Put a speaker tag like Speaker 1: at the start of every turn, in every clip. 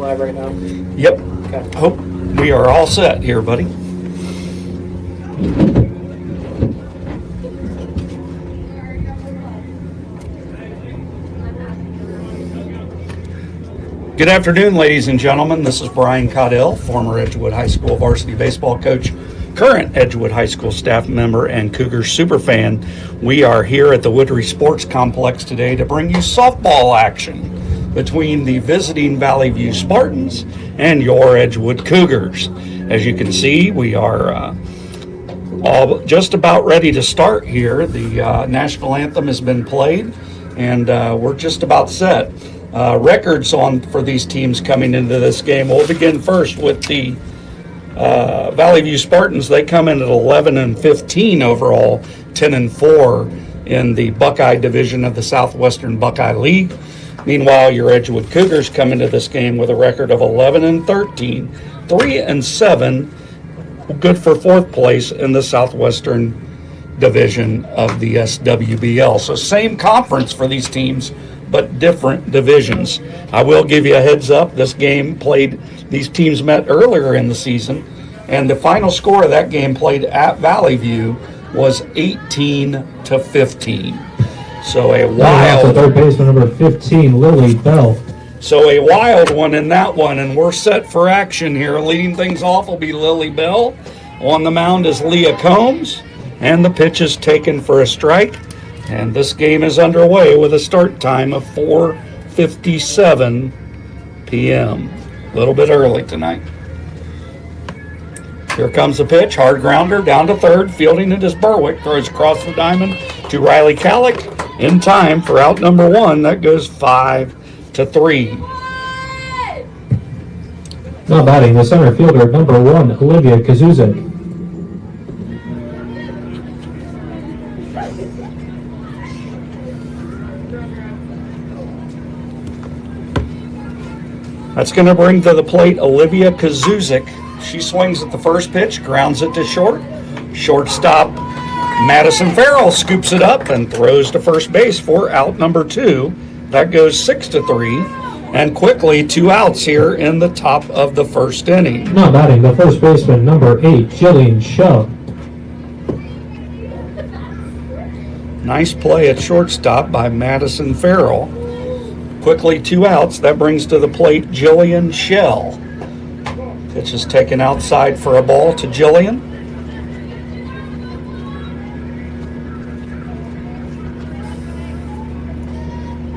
Speaker 1: live right now?
Speaker 2: Yep.
Speaker 1: Okay.
Speaker 2: Hope we are all set here, buddy. Good afternoon, ladies and gentlemen. This is Brian Caudell, former Edgewood High School varsity baseball coach, current Edgewood High School staff member, and Cougar superfan. We are here at the Woodry Sports Complex today to bring you softball action between the visiting Valley View Spartans and your Edgewood Cougars. As you can see, we are all just about ready to start here. The national anthem has been played, and we're just about set. Records on for these teams coming into this game. We'll begin first with the Valley View Spartans. They come in at 11-15 overall, 10-4 in the Buckeye division of the Southwestern Buckeye League. Meanwhile, your Edgewood Cougars come into this game with a record of 11-13, 3-7, good for fourth place in the Southwestern division of the SWBL. So same conference for these teams, but different divisions. I will give you a heads up. This game played, these teams met earlier in the season, and the final score of that game played at Valley View was 18-15. So a wild
Speaker 3: third baseman number 15, Lily Bell.
Speaker 2: So a wild one in that one, and we're set for action here. Leading things off will be Lily Bell. On the mound is Leah Combs, and the pitch is taken for a strike. And this game is underway with a start time of 4:57 p.m. A little bit early tonight. Here comes the pitch, hard grounder down to third. Fielding it is Berwick, throws across the diamond to Riley Kallick in time for out number one. That goes 5-3.
Speaker 3: Now batting, the center fielder, number 1, Olivia Kazuzek.
Speaker 2: That's going to bring to the plate Olivia Kazuzek. She swings at the first pitch, grounds it to short. Shortstop Madison Farrell scoops it up and throws to first base for out number 2. That goes 6-3. And quickly, 2 outs here in the top of the first inning.
Speaker 3: Now batting, the first baseman, number 8, Jillian Shell.
Speaker 2: Nice play at shortstop by Madison Farrell. Quickly, 2 outs. That brings to the plate Jillian Shell. Pitch is taken outside for a ball to Jillian.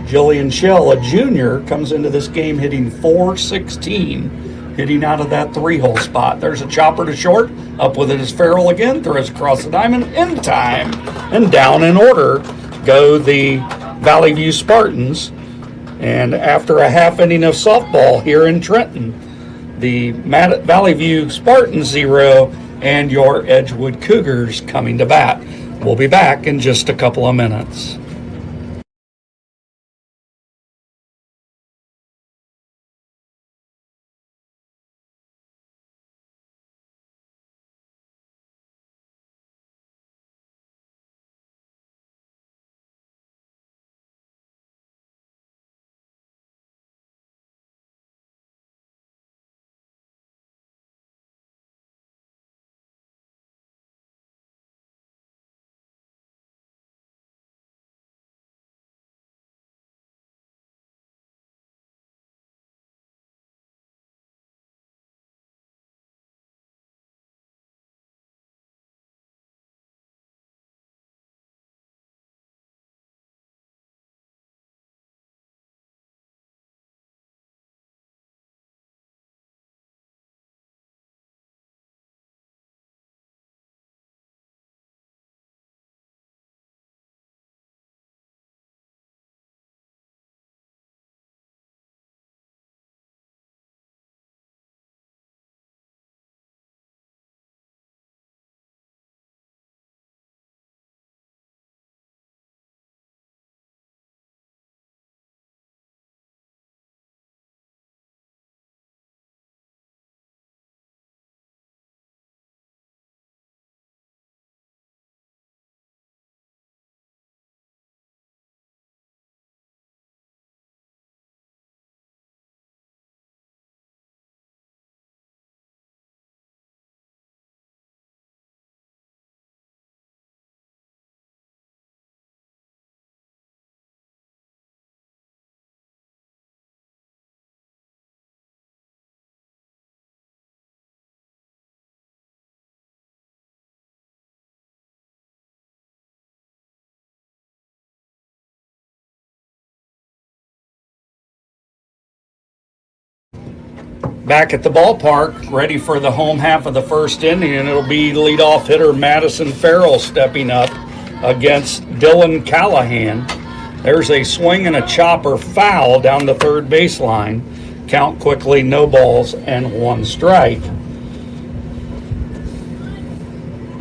Speaker 2: Jillian Shell, a junior, comes into this game hitting .416, hitting out of that 3-hole spot. There's a chopper to short. Up with it is Farrell again. Throws across the diamond in time. And down in order go the Valley View Spartans. And after a half inning of softball here in Trenton, the Valley View Spartans 0 and your Edgewood Cougars coming to bat. We'll be back in just a couple of minutes. back at the ballpark, ready for the home half of the first inning, and it'll be leadoff hitter Madison Farrell stepping up against Dylan Callahan. There's a swing and a chopper foul down the third baseline. Count quickly, no balls and 1 strike.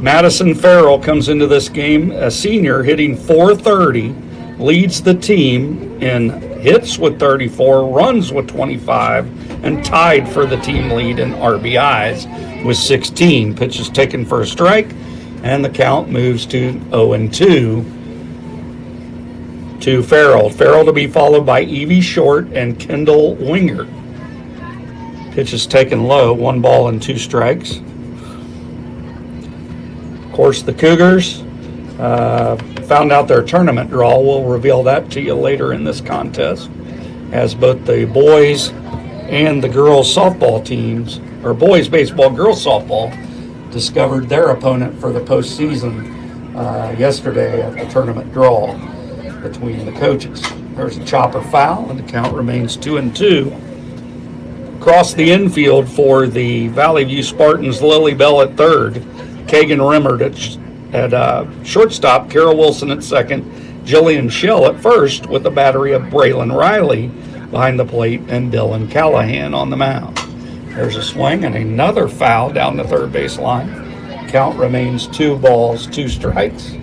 Speaker 2: Madison Farrell comes into this game, a senior, hitting .430, leads the team in hits with 34, runs with 25, and tied for the team lead in RBIs with 16. Pitches taken for a strike, and the count moves to 0-2 to Farrell. Farrell to be followed by Evie Short and Kendall Winger. Pitches taken low, 1 ball and 2 strikes. Of course, the Cougars found out their tournament draw. We'll reveal that to you later in this contest, as both the boys and the girls softball teams, or boys baseball, girls softball, discovered their opponent for the postseason yesterday at the tournament draw between the coaches. There's a chopper foul, and the count remains 2-2. Across the infield for the Valley View Spartans, Lily Bell at third, Kagan Rimmert at shortstop, Carol Wilson at second, Jillian Shell at first, with a battery of Braylon Riley behind the plate and Dylan Callahan on the mound. There's a swing and another foul down the third baseline. Count remains 2 balls, 2 strikes.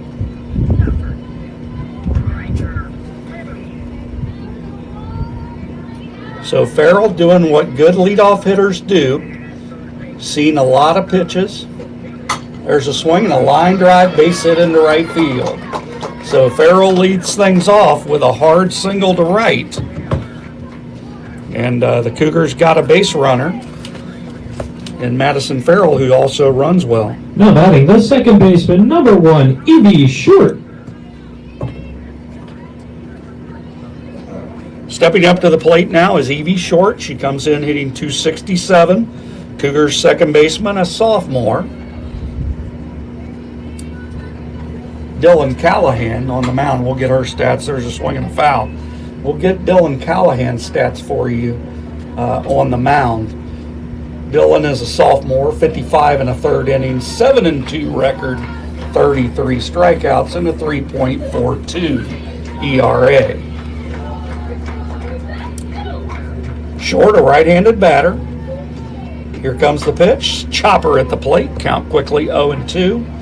Speaker 2: So Farrell doing what good leadoff hitters do, seen a lot of pitches. There's a swing and a line drive, base hit into right field. So Farrell leads things off with a hard single to right. And the Cougars got a base runner in Madison Farrell, who also runs well.
Speaker 3: Now batting the second baseman, number 1, Evie Short.
Speaker 2: Stepping up to the plate now is Evie Short. She comes in hitting .267. Cougars second baseman, a sophomore. Dylan Callahan on the mound. We'll get her stats. There's a swing and a foul. We'll get Dylan Callahan's stats for you on the mound. Dylan is a sophomore, 55 and a third innings, 7-2 record, 33 strikeouts, and a 3.42 ERA. Short, a right-handed batter. Here comes the pitch. Chopper at the plate. Count quickly 0-2.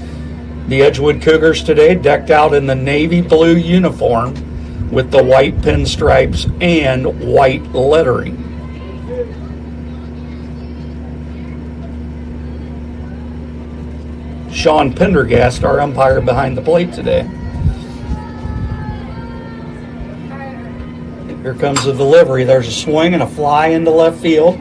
Speaker 2: The Edgewood Cougars today decked out in the navy blue uniform with the white pinstripes and white lettering. Sean Pendergast, our umpire behind the plate today. Here comes the delivery. There's a swing and a fly into left field.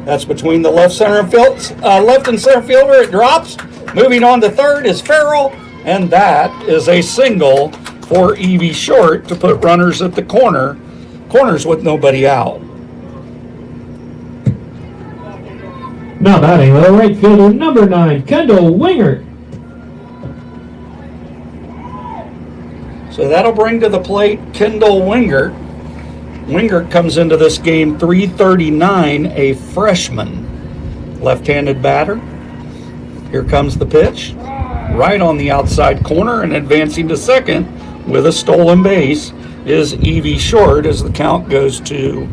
Speaker 2: That's between the left and center fielder. It drops. Moving on to third is Farrell, and that is a single for Evie Short to put runners at the corners with nobody out.
Speaker 3: Now batting the right fielder, number 9, Kendall Winger.
Speaker 2: So that'll bring to the plate Kendall Winger. Winger comes into this game .339, a freshman. Left-handed batter. Here comes the pitch. Right on the outside corner, and advancing to second with a stolen base is Evie Short as the count goes to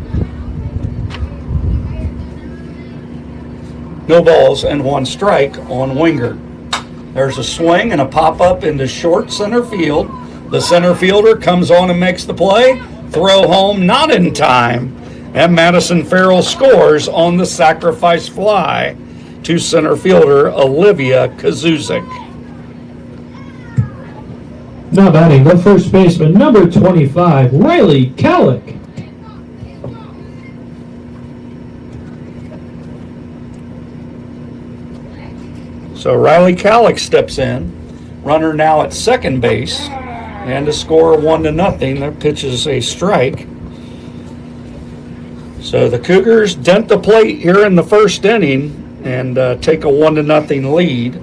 Speaker 2: no balls and 1 strike on Winger. There's a swing and a pop-up into short center field. The center fielder comes on and makes the play. Throw home, not in time. And Madison Farrell scores on the sacrifice fly to center fielder Olivia Kazuzik.
Speaker 3: Now batting the first baseman, number 25, Riley Kallick.
Speaker 2: So Riley Kallick steps in. Runner now at second base. And to score 1-0, their pitch is a strike. So the Cougars dent the plate here in the first inning and take a 1-0 lead.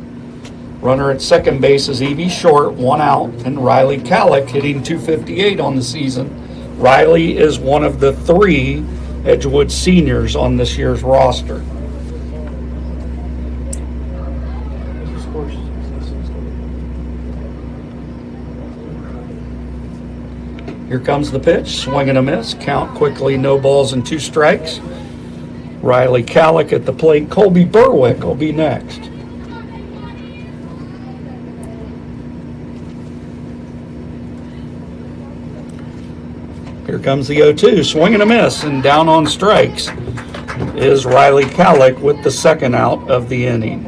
Speaker 2: Runner at second base is Evie Short, 1 out, and Riley Kallick hitting .258 on the season. Riley is one of the 3 Edgewood seniors on this year's roster. Here comes the pitch, swing and a miss. Count quickly, no balls and 2 strikes. Riley Callick at the plate. Colby Berwick will be next. Here comes the 0-2, swing and a miss, and down on strikes is Riley Callick with the second out of the inning.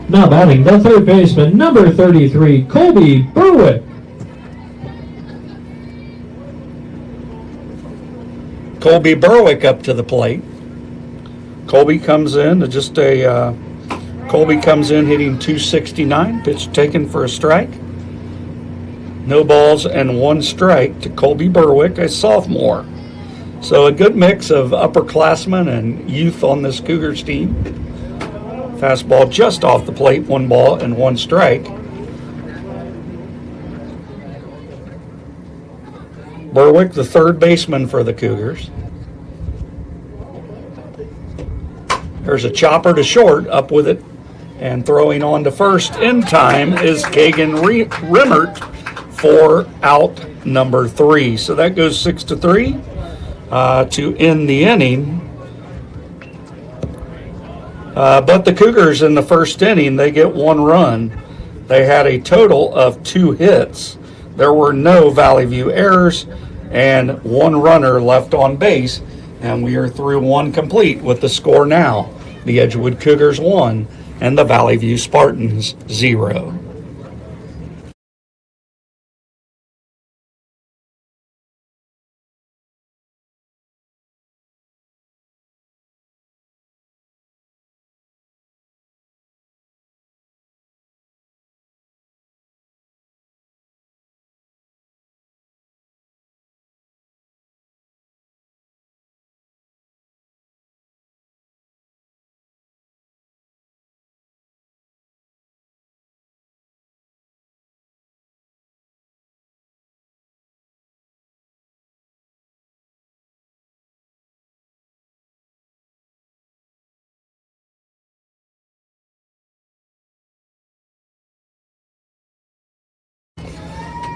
Speaker 3: Now batting the third baseman, number 33, Colby Berwick.
Speaker 2: Colby Berwick up to the plate. Colby comes in hitting 269, pitch taken for a strike. No balls and 1 strike to Colby Berwick, a sophomore. So a good mix of upperclassmen and youth on this Cougars team. Fastball just off the plate, 1 ball and 1 strike. Berwick, the third baseman for the Cougars. There's a chopper to short, up with it, and throwing on to first in time is Kagan Rimmert for out number 3. So that goes 6-3 to end the inning. But the Cougars in the first inning, they get 1 run. They had a total of 2 hits. There were no Valley View errors and 1 runner left on base, and we are through 1 complete with the score now. The Edgewood Cougars 1 and the Valley View Spartans 0.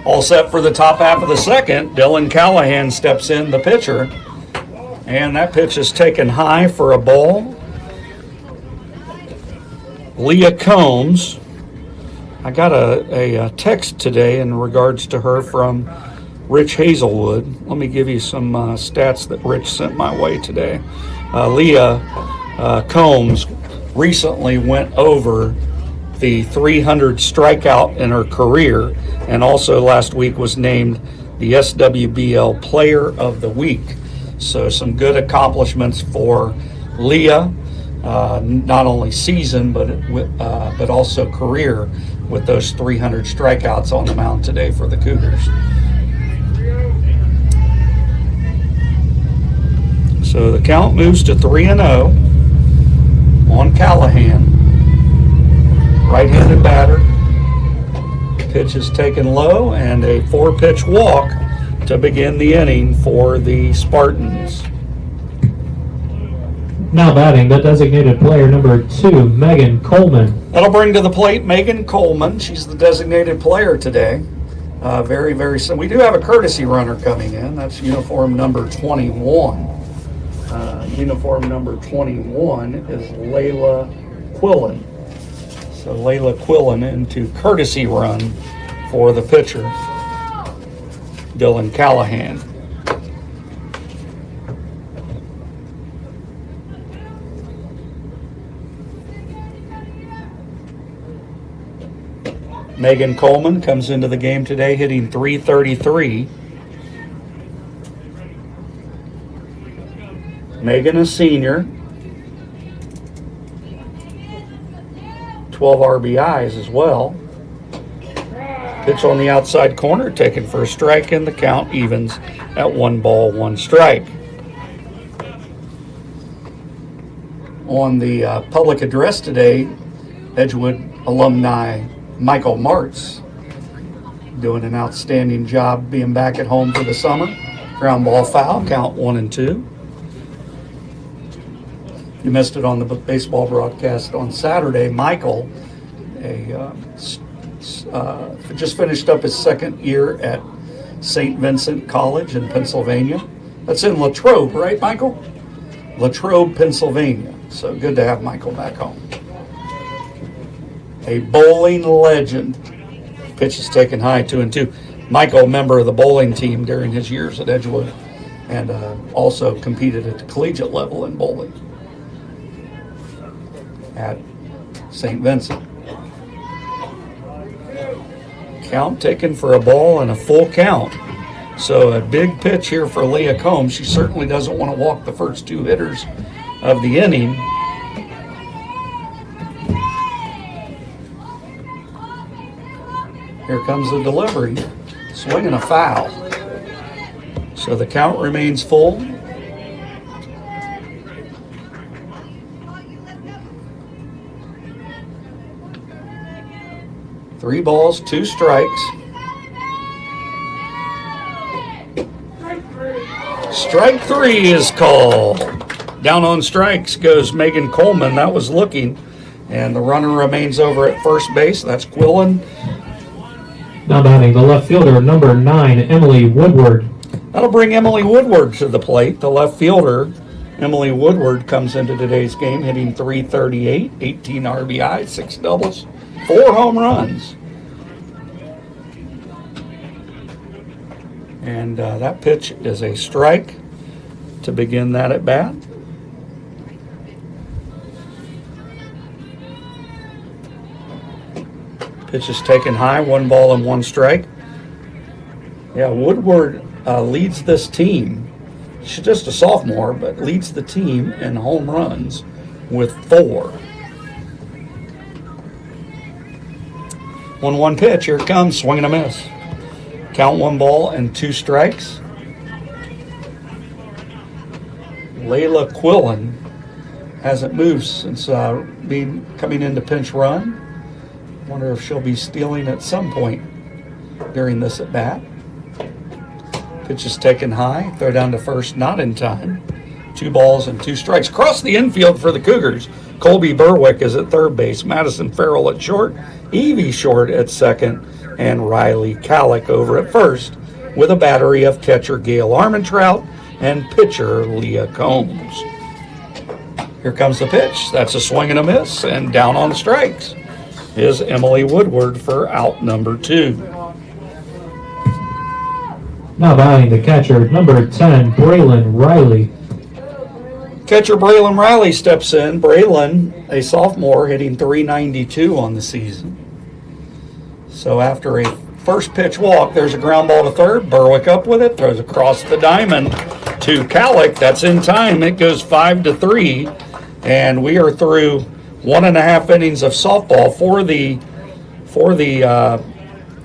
Speaker 2: All set for the top half of the second. Dylan Callahan steps in, the pitcher. And that pitch is taken high for a ball. Leah Combs. I got a text today in regards to her from Rich Hazelwood. Let me give you some stats that Rich sent my way today. Leah Combs recently went over the 300 strikeout in her career, and also last week was named the SWBL Player of the Week. So some good accomplishments for Leah, not only season but also career, with those 300 strikeouts on the mound today for the Cougars. So the count moves to 3-0 on Callahan. Right-handed batter. Pitch is taken low, and a 4-pitch walk to begin the inning for the Spartans.
Speaker 3: Now batting the designated player, number 2, Megan Coleman.
Speaker 2: That'll bring to the plate Megan Coleman. She's the designated player today. Very, very soon. We do have a courtesy runner coming in. That's uniform number 21. Uniform number 21 is Layla Quillen. So Layla Quillen into courtesy run for the pitcher, Dylan Callahan. Megan Coleman comes into the game today hitting .333. Megan, a senior. 12 RBIs as well. Pitch on the outside corner, taken for a strike, and the count evens at 1 ball, 1 strike. On the public address today, Edgewood alumni Michael Martz doing an outstanding job being back at home for the summer. Ground ball foul, count 1-2. You missed it on the baseball broadcast on Saturday. Michael, just finished up his second year at St. Vincent College in Pennsylvania. That's in Latrobe, right, Michael? Latrobe, Pennsylvania. So good to have Michael back home. A bowling legend. Pitch is taken high, 2-2. Michael, a member of the bowling team during his years at Edgewood, and also competed at the collegiate level in bowling at St. Vincent. Count taken for a ball and a full count. So a big pitch here for Leah Combs. She certainly doesn't want to walk the first two hitters of the inning. Here comes the delivery. Swinging a foul. So the count remains full. Three balls, two strikes. Strike three is called. Down on strikes goes Megan Coleman. That was looking. And the runner remains over at first base. That's Quillen.
Speaker 3: Now batting the left fielder, number 9, Emily Woodward.
Speaker 2: That'll bring Emily Woodward to the plate. The left fielder, Emily Woodward, comes into today's game hitting .338, 18 RBI, 6 doubles, 4 home runs. And that pitch is a strike to begin that at bat. Pitch is taken high, 1 ball and 1 strike. Yeah, Woodward leads this team. She's just a sophomore, but leads the team in home runs with 4. 1-1 pitch. Here it comes. Swing and a miss. Count 1 ball and 2 strikes. Layla Quillen hasn't moved since coming into pinch run. Wonder if she'll be stealing at some point during this at bat. Pitch is taken high. Throw down to first, not in time. 2 balls and 2 strikes. Across the infield for the Cougars, Colby Berwick is at third base. Madison Farrell at short. Evie Short at second. And Riley Calick over at first with a battery of catcher Gail Armentrout and pitcher Leah Combs. Here comes the pitch. That's a swing and a miss. And down on strikes is Emily Woodward for out number 2.
Speaker 3: Now batting the catcher, number 10, Braylon Riley.
Speaker 2: Catcher Braylon Riley steps in. Braylon, a sophomore, hitting .392 on the season. So after a first pitch walk, there's a ground ball to third. Berwick up with it, throws across the diamond to Calick. That's in time. It goes 5-3, and we are through 1.5 innings of softball for the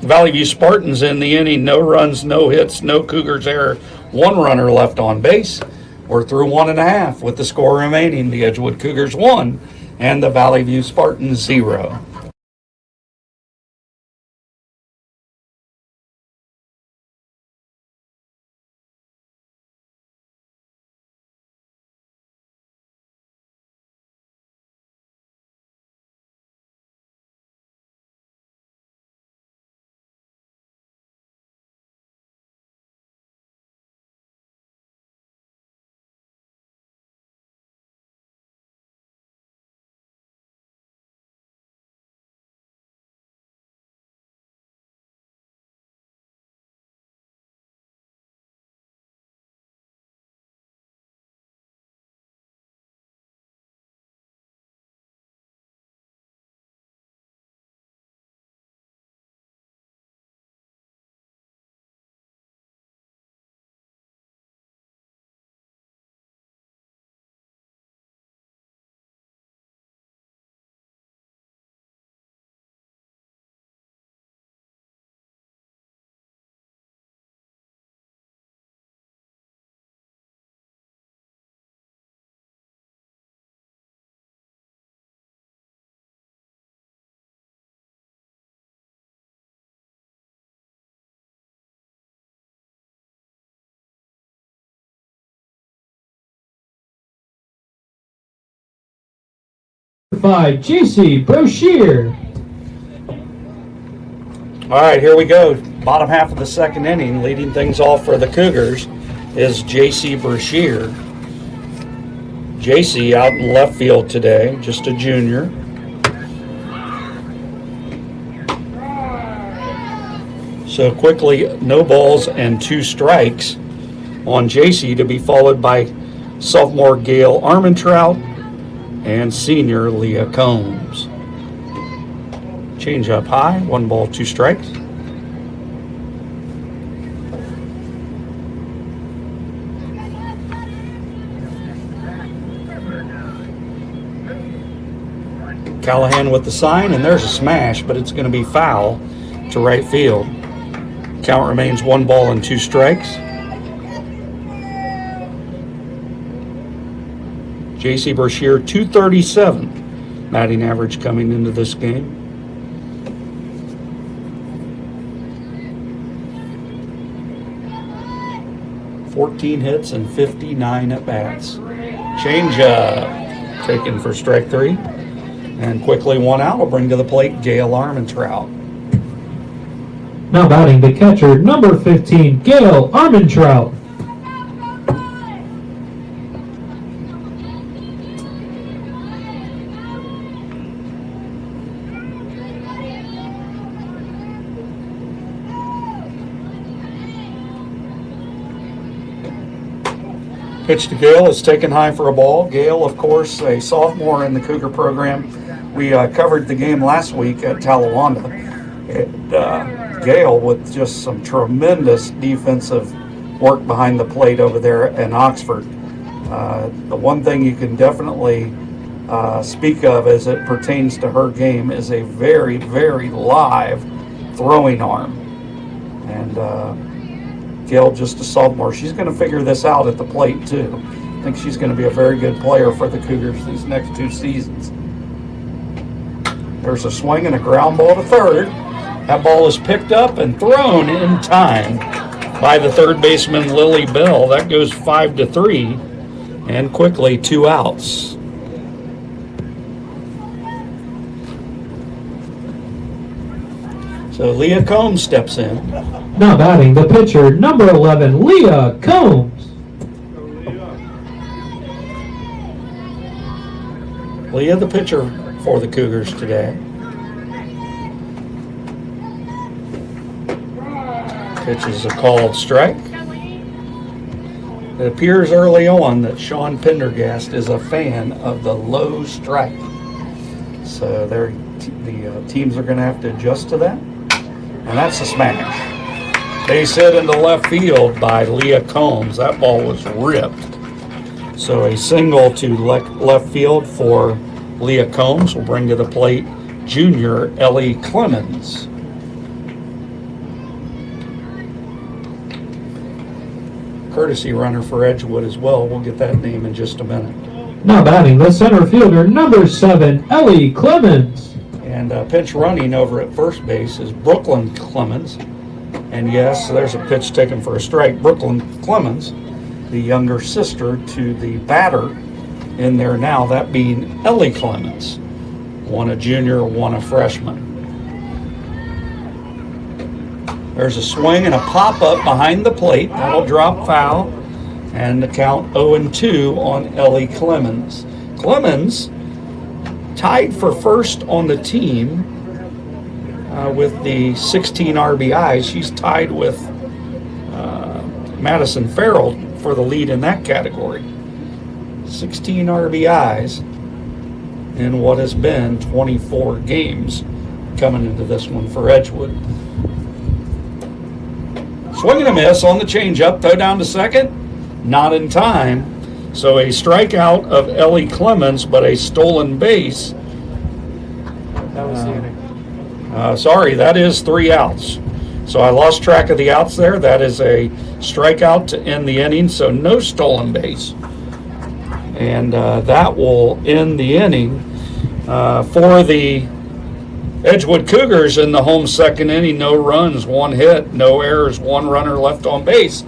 Speaker 2: Valley View Spartans in the inning. No runs, no hits, no Cougars error. 1 runner left on base. We're through 1.5 with the score remaining. The Edgewood Cougars 1 and the Valley View Spartans 0.
Speaker 3: 5, J.C. Brochure.
Speaker 2: All right, here we go. Bottom half of the second inning, leading things off for the Cougars is J.C. Brochure. J.C. out in left field today, just a junior. So quickly, no balls and 2 strikes on J.C. to be followed by sophomore Gail Armentrout and senior Leah Combs. Change up high, 1 ball, 2 strikes. Callahan with the sign, and there's a smash, but it's going to be foul to right field. Count remains 1 ball and 2 strikes. J.C. Brochure, 237 batting average coming into this game. $14 hits and 59 at-bats. Change up, taken for strike 3. And quickly 1 out will bring to the plate Gail Armentrout.
Speaker 3: Now batting the catcher, number 15, Gail Armentrout.
Speaker 2: Pitch to Gail is taken high for a ball. Gail, of course, a sophomore in the Cougar program. We covered the game last week at Talawanda. Gail with just some tremendous defensive work behind the plate over there in Oxford. The one thing you can definitely speak of as it pertains to her game is a very, very live throwing arm. And Gail, just a sophomore, she's going to figure this out at the plate too. I think she's going to be a very good player for the Cougars these next 2 seasons. There's a swing and a ground ball to third. That ball is picked up and thrown in time by the third baseman, Lily Bell. That goes 5-3, and quickly 2 outs. So Leah Combs steps in.
Speaker 3: Now batting the pitcher, number 11, Leah Combs.
Speaker 2: Leah, the pitcher for the Cougars today. Pitch is a called strike. It appears early on that Sean Pendergast is a fan of the low strike. So the teams are going to have to adjust to that. And that's a smash. Base hit into left field by Leah Combs. That ball was ripped. So a single to left field for Leah Combs will bring to the plate junior Ellie Clemens. Courtesy runner for Edgewood as well. We'll get that name in just a minute.
Speaker 3: Now batting the center fielder, number 7, Ellie Clemens.
Speaker 2: And pinch running over at first base is Brooklyn Clemens. And yes, there's a pitch taken for a strike. Brooklyn Clemens, the younger sister to the batter in there now, that being Ellie Clemens. One a junior, one a freshman. There's a swing and a pop-up behind the plate. That'll drop foul. And the count 0-2 on Ellie Clemens. Clemens tied for first on the team with the 16 RBIs. She's tied with Madison Farrell for the lead in that category. 16 RBIs in what has been 24 games coming into this one for Edgewood. Swing and a miss on the changeup, throw down to second, not in time. So a strikeout of Ellie Clemens, but a stolen base.
Speaker 1: That was the inning.
Speaker 2: Sorry, that is 3 outs. So I lost track of the outs there. That is a strikeout to end the inning, so no stolen base. And that will end the inning for the Edgewood Cougars in the home second inning. No runs, 1 hit, no errors, 1 runner left on base.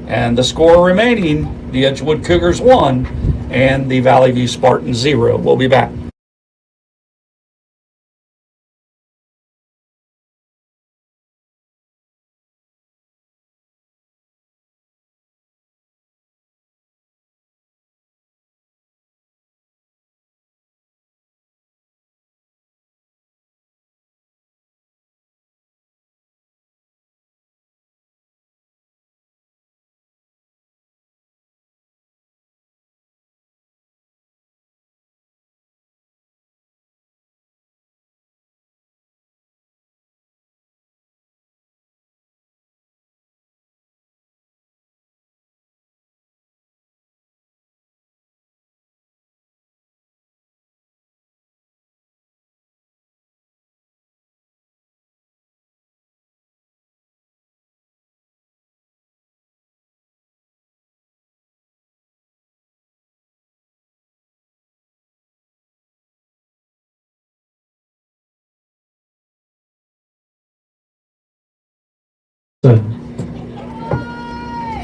Speaker 2: And the score remaining, the Edgewood Cougars 1 and the Valley View Spartans 0. We'll be back.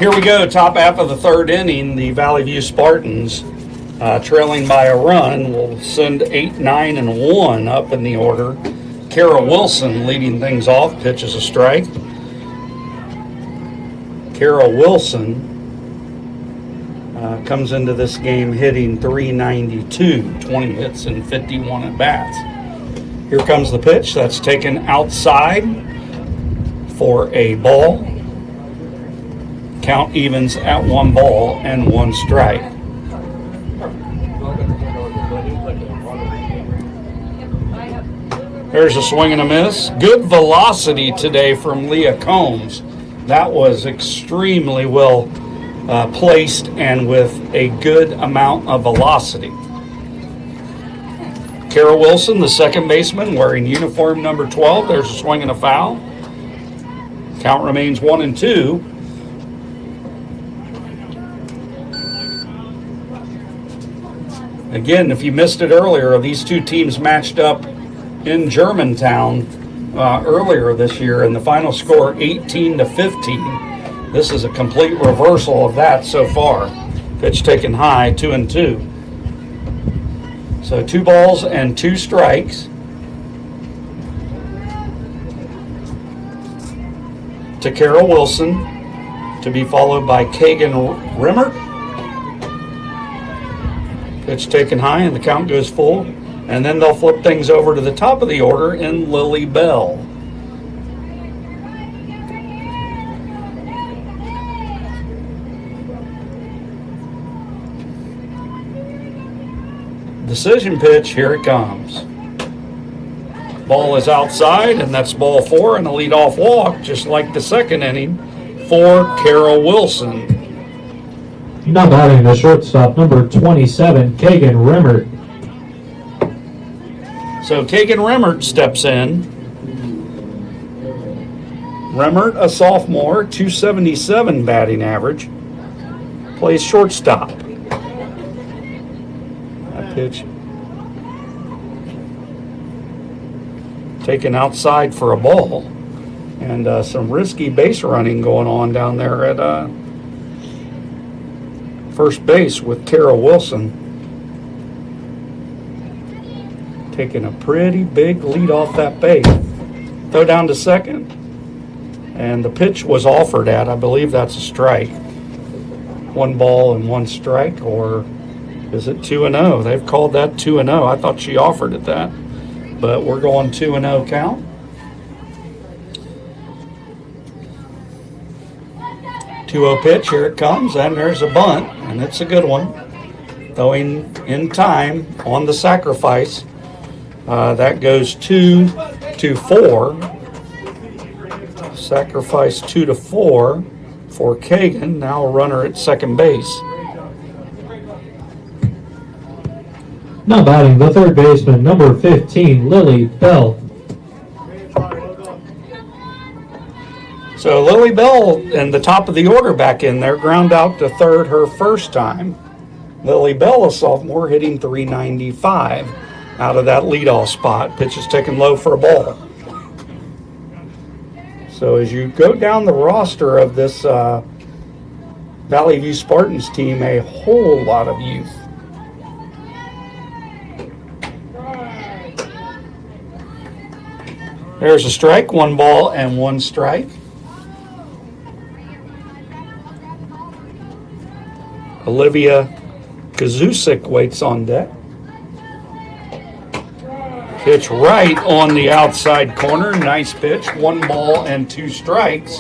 Speaker 2: Here we go, top half of the third inning. The Valley View Spartans, trailing by a run, will send 8, 9, and 1 up in the order. Kara Wilson leading things off, pitches a strike. Kara Wilson comes into this game hitting .392, 20 hits and 51 at bats. Here comes the pitch. That's taken outside for a ball. Count evens at 1 ball and 1 strike. There's a swing and a miss. Good velocity today from Leah Combs. That was extremely well placed and with a good amount of velocity. Kara Wilson, the second baseman, wearing uniform number 12. There's a swing and a foul. Count remains 1-2. Again, if you missed it earlier, these two teams matched up in Germantown earlier this year, and the final score 18-15. This is a complete reversal of that so far. Pitch taken high, 2-2. So 2 balls and 2 strikes to Kara Wilson, to be followed by Kagan Rimmer. Pitch taken high and the count goes full. And then they'll flip things over to the top of the order in Lily Bell. Decision pitch, here it comes. Ball is outside, and that's ball 4, and a leadoff walk, just like the second inning, for Kara Wilson.
Speaker 3: Now batting the shortstop, number 27, Kagan Rimmert.
Speaker 2: So Kagan Rimmert steps in. Rimmert, a sophomore, .277 batting average, plays shortstop. That pitch taken outside for a ball, and some risky base running going on down there at first base with Kara Wilson. Taking a pretty big lead off that base. Throw down to second. And the pitch was offered at, I believe that's a strike. 1 ball and 1 strike, or is it 2-0? They've called that 2-0. I thought she offered it that. But we're going 2-0 count. 2-0 pitch, here it comes, and there's a bunt, and it's a good one. Throwing in time on the sacrifice. That goes 2-4. Sacrifice 2-4 for Kagan. Now a runner at second base.
Speaker 3: Now batting the third baseman, number 15, Lily Bell.
Speaker 2: So Lily Bell in the top of the order back in there, ground out to third her first time. Lily Bell, a sophomore, hitting .395 out of that leadoff spot. Pitch is taken low for a ball. So as you go down the roster of this Valley View Spartans team, a whole lot of youth. There's a strike, 1 ball and 1 strike. Olivia Kazusik waits on deck. Pitch right on the outside corner. Nice pitch. 1 ball and 2 strikes.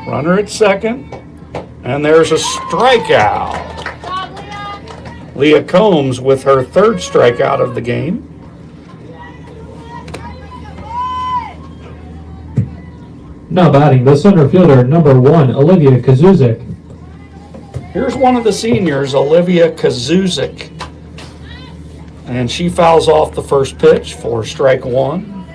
Speaker 2: Runner at second. And there's a strikeout. Leah Combs with her 3rd strikeout of the game.
Speaker 3: Now batting the center fielder, number 1, Olivia Kazuzik.
Speaker 2: Here's one of the seniors, Olivia Kazuzik. And she fouls off the first pitch for strike 1.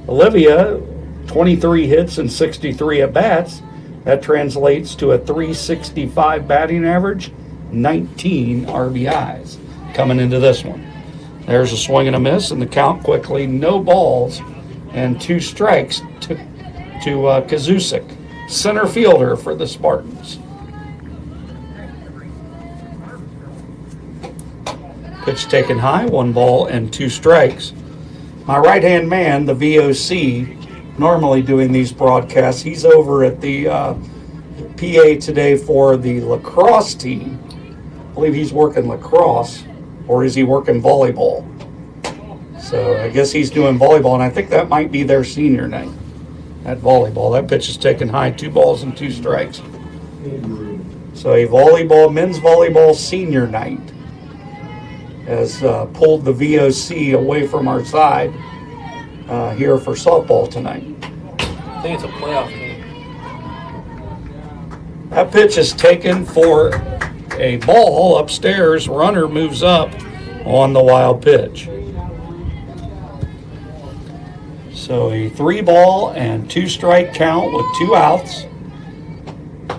Speaker 2: Olivia, 23 hits and 63 at-bats. That translates to a .365 batting average, 19 RBIs. coming into this one. There's a swing and a miss, and the count quickly, no balls and 2 strikes to Kazusic, center fielder for the Spartans. Pitch taken high, 1 ball and 2 strikes. My right-hand man, the VOC, normally doing these broadcasts, he's over at the PA today for the lacrosse team. I believe he's working lacrosse, or is he working volleyball? So I guess he's doing volleyball, and I think that might be their senior night at volleyball. That pitch is taken high, 2 balls and 2 strikes. So a men's volleyball senior night has pulled the VOC away from our side here for softball tonight.
Speaker 1: I think it's a playoff game.
Speaker 2: That pitch is taken for a ball upstairs. Runner moves up on the wild pitch. So a 3 ball and 2 strike count with 2 outs.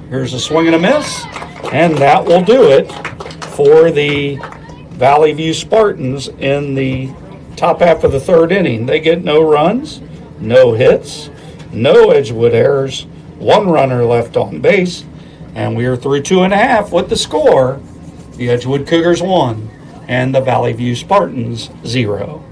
Speaker 2: Here's a swing and a miss, and that will do it for the Valley View Spartans in the top half of the 3rd inning. They get no runs, no hits, no Edgewood errors, 1 runner left on base, and we are through 2.5 with the score. The Edgewood Cougars 1 and the Valley View Spartans 0.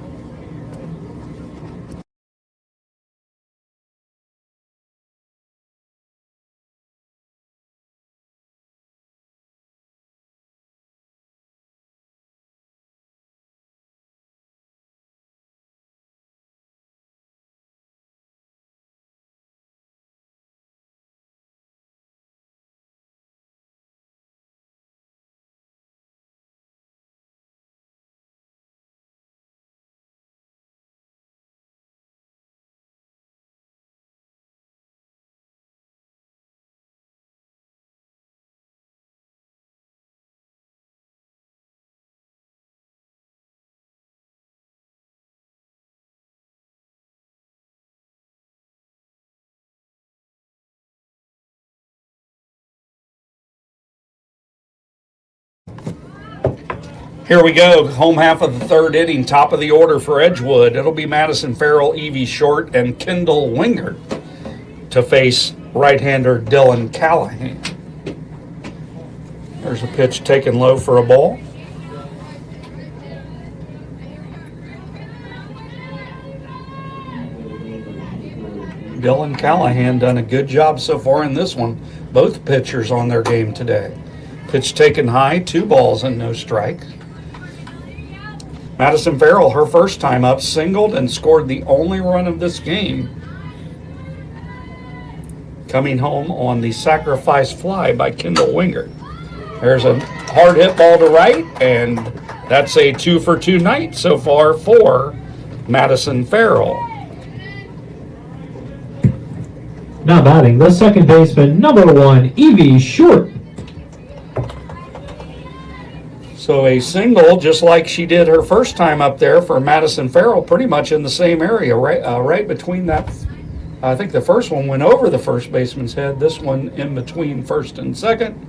Speaker 2: Here we go, home half of the 3rd inning, top of the order for Edgewood. It'll be Madison Farrell, Evie Short, and Kendall Wingert to face right-hander Dylan Callahan. There's a pitch taken low for a ball. Dylan Callahan done a good job so far in this one. Both pitchers on their game today. Pitch taken high, 2 balls and no strikes. Madison Farrell, her first time up, singled and scored the only run of this game, coming home on the sacrifice fly by Kendall Wingert. There's a hard hit ball to right, and that's a 2-for-2 night so far for Madison Farrell.
Speaker 3: Now batting, the second baseman, number 1, Evie Short.
Speaker 2: So a single, just like she did her first time up there for Madison Farrell, pretty much in the same area, right between that. I think the first one went over the first baseman's head. This one in between first and second.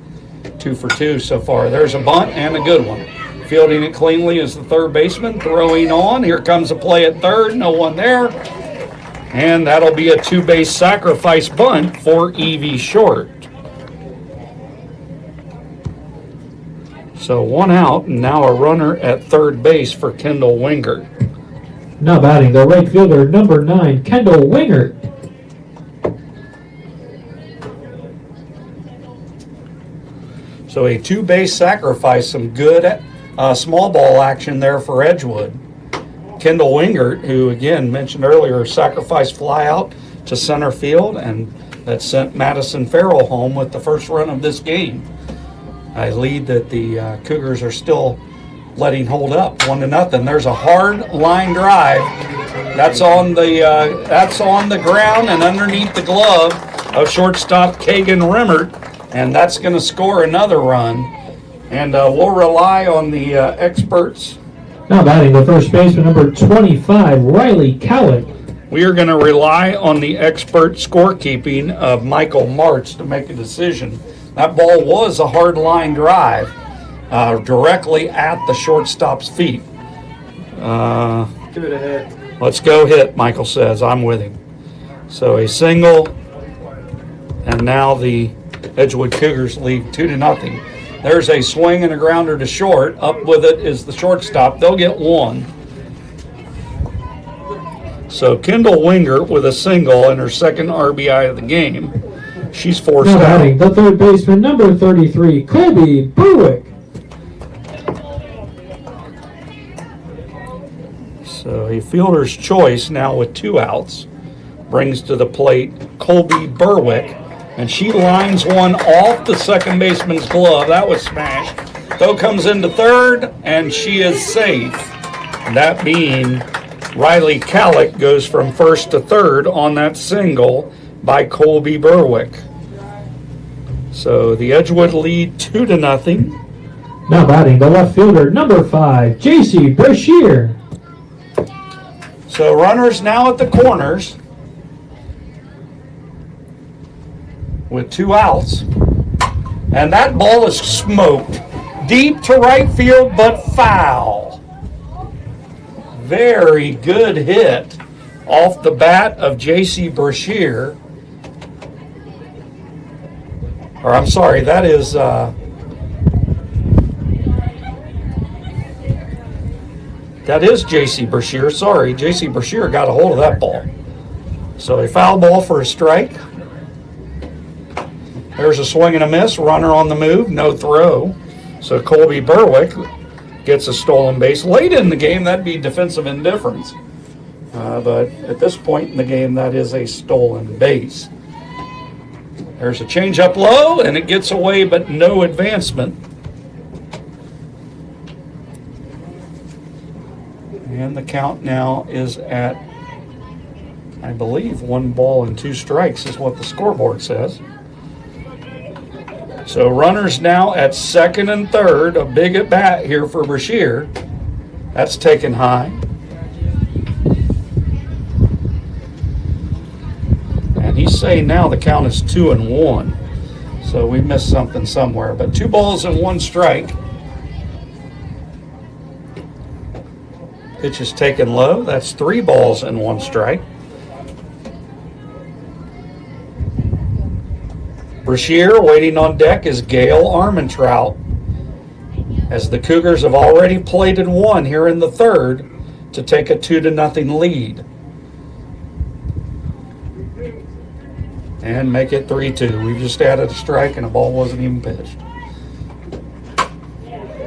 Speaker 2: 2 for 2 so far. There's a bunt and a good one. Fielding it cleanly is the third baseman. Throwing on. Here comes a play at third. No one there. And that'll be a 2-base sacrifice bunt for Evie Short. So 1 out, and now a runner at third base for Kendall Wingert.
Speaker 3: Now batting, the right fielder, number 9, Kendall Wingert.
Speaker 2: So a 2-base sacrifice, some good small ball action there for Edgewood. Kendall Wingert, who again mentioned earlier, sacrifice fly out to center field, and that sent Madison Farrell home with the first run of this game. A lead that the Cougars are still letting hold up, 1-0. There's a hard line drive. That's on the ground and underneath the glove of shortstop Kagan Rimmert, and that's going to score another run. And we'll rely on the experts.
Speaker 3: Now batting, the first baseman, number 25, Riley Cowlick.
Speaker 2: We are going to rely on the expert scorekeeping of Michael Martz to make a decision. That ball was a hard line drive, directly at the shortstop's feet.
Speaker 1: Give it a hit.
Speaker 2: Let's go hit, Michael says. I'm with him. So a single, and now the Edgewood Cougars lead 2-0. There's a swing and a grounder to short. Up with it is the shortstop. They'll get one. So Kendall Wingert with a single and her second RBI of the game. She's forced
Speaker 3: Now
Speaker 2: out.
Speaker 3: batting, the third baseman, number 33, Colby Berwick.
Speaker 2: So a fielder's choice now with 2 outs brings to the plate Colby Berwick, and she lines one off the second baseman's glove. That was smashed. Throw comes into third, and she is safe. That being Riley Calick goes from first to third on that single by Colby Berwick. So the Edgewood lead 2-0.
Speaker 3: Now batting, the left fielder, number 5, J.C. Brashear.
Speaker 2: So runners now at the corners with 2 outs. And that ball is smoked. Deep to right field, but foul. Very good hit off the bat of J.C. Brashear. Or I'm sorry, that is J.C. Brashear. Sorry, J.C. Brashear got a hold of that ball. So a foul ball for a strike. There's a swing and a miss. Runner on the move, no throw. So Colby Berwick gets a stolen base. Late in the game, that'd be defensive indifference. But at this point in the game, that is a stolen base. There's a change up low, and it gets away, but no advancement. And the count now is at, I believe, 1 ball and 2 strikes is what the scoreboard says. So runners now at second and third. A big at bat here for Brashear. That's taken high. And he's saying now the count is 2-1. So we missed something somewhere. But 2 balls and 1 strike. Pitch is taken low. That's 3 balls and 1 strike. Brashear waiting on deck is Gail Armentrout, as the Cougars have already plated 1 here in the third to take a 2-0 lead and make it 3-2. We've just added a strike and a ball wasn't even pitched.